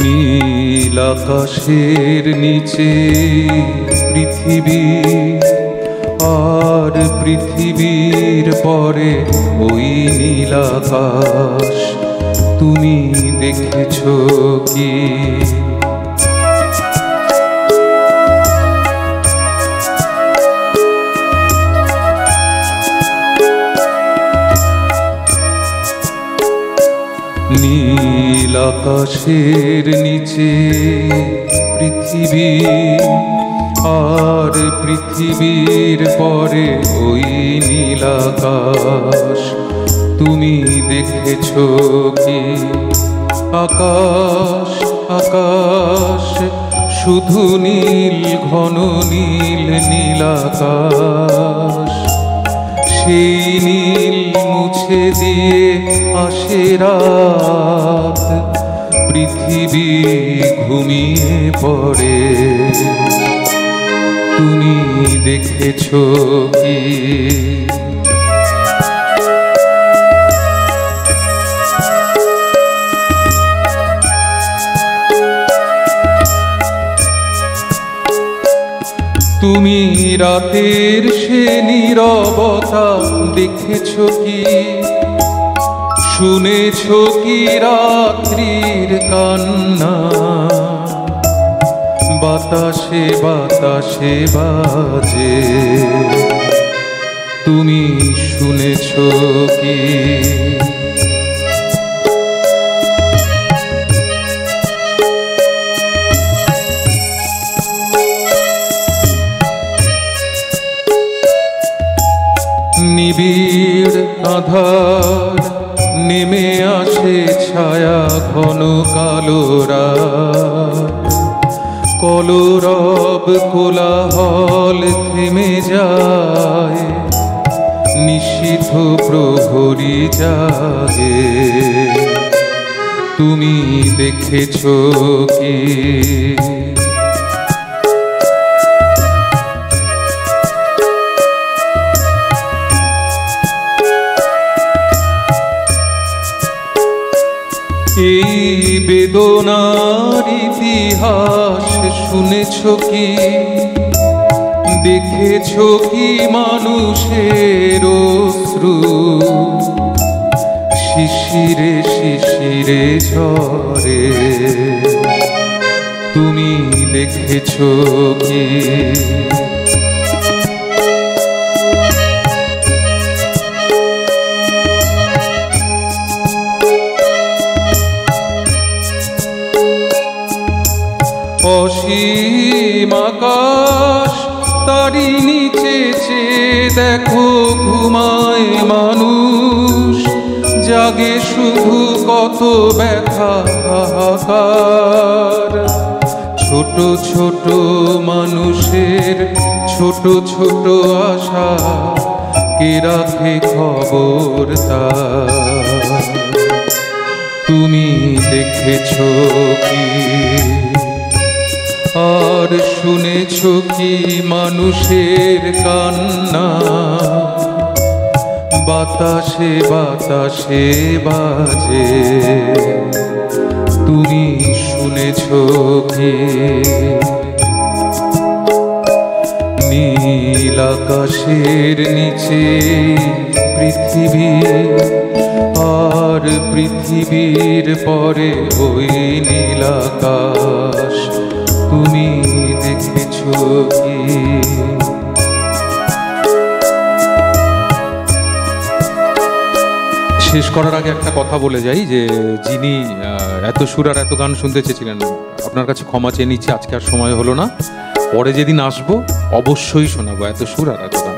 নীল আকাশের নিচে পৃথিবী, আর পৃথিবীর পরে ওই নীল আকাশ, তুমি দেখেছো কি? নীল আকাশের নিচে পৃথিবী, আর পৃথিবীর পরে ওই নীল আকাশ, তুমি দেখেছো কি? আকাশ আকাশ শুধু নীল, ঘন নীল নীল আকাশ, সেই নীল মুছে দিয়ে আসে রাত, পৃথিবী ঘুমিয়ে পড়ে, তুমি দেখেছো কি? তুমি রাতের সে নীরবতা দেখেছো কি? শুনেছো কি রাত্রির কান্না? বাতাসে বাতাসে বাজে, তুমি শুনেছো কি? নিবিড় আধার নেমে আসে ছায়া ঘন কালো রাত, কলরব কোলাহল থেমে যায়, নিশীথ প্রহরী জাগে, তুমি দেখেছো কি? এই বেদনার ইতিহাস শুনেছো কি? দেখেছো কি মানুষের অশ্রু শিশিরে শিশিরে ঝরে, তুমি দেখেছো কি? অসীম আকাশ তারি নিচে চেয়ে দেখো ঘুমায় মানুষ, জাগে শুধু কত ব্যথা হাহাকার, ছোট ছোট মানুষের ছোট ছোট আশা কে রাখে খবর তার? তুমি দেখেছো কি আর শুনেছো কি মানুষের কান্না? বাতাসে বাতাসে বাজে, তুমি শুনেছো কি? নীল আকাশের নিচে পৃথিবী, আর পৃথিবীর পরে ওই নীল আকাশ, তুমি দেখেছো কি? শেষ করার আগে একটা কথা বলে যাই যে যিনি এত সুর আর এত গান শুনতে চেয়েছিলেন, আপনার কাছে ক্ষমা চেয়ে নিচ্ছি, আজকে আর সময় হলো না। পরে যেদিন আসবো অবশ্যই শোনাবো এত সুর আর এত গান।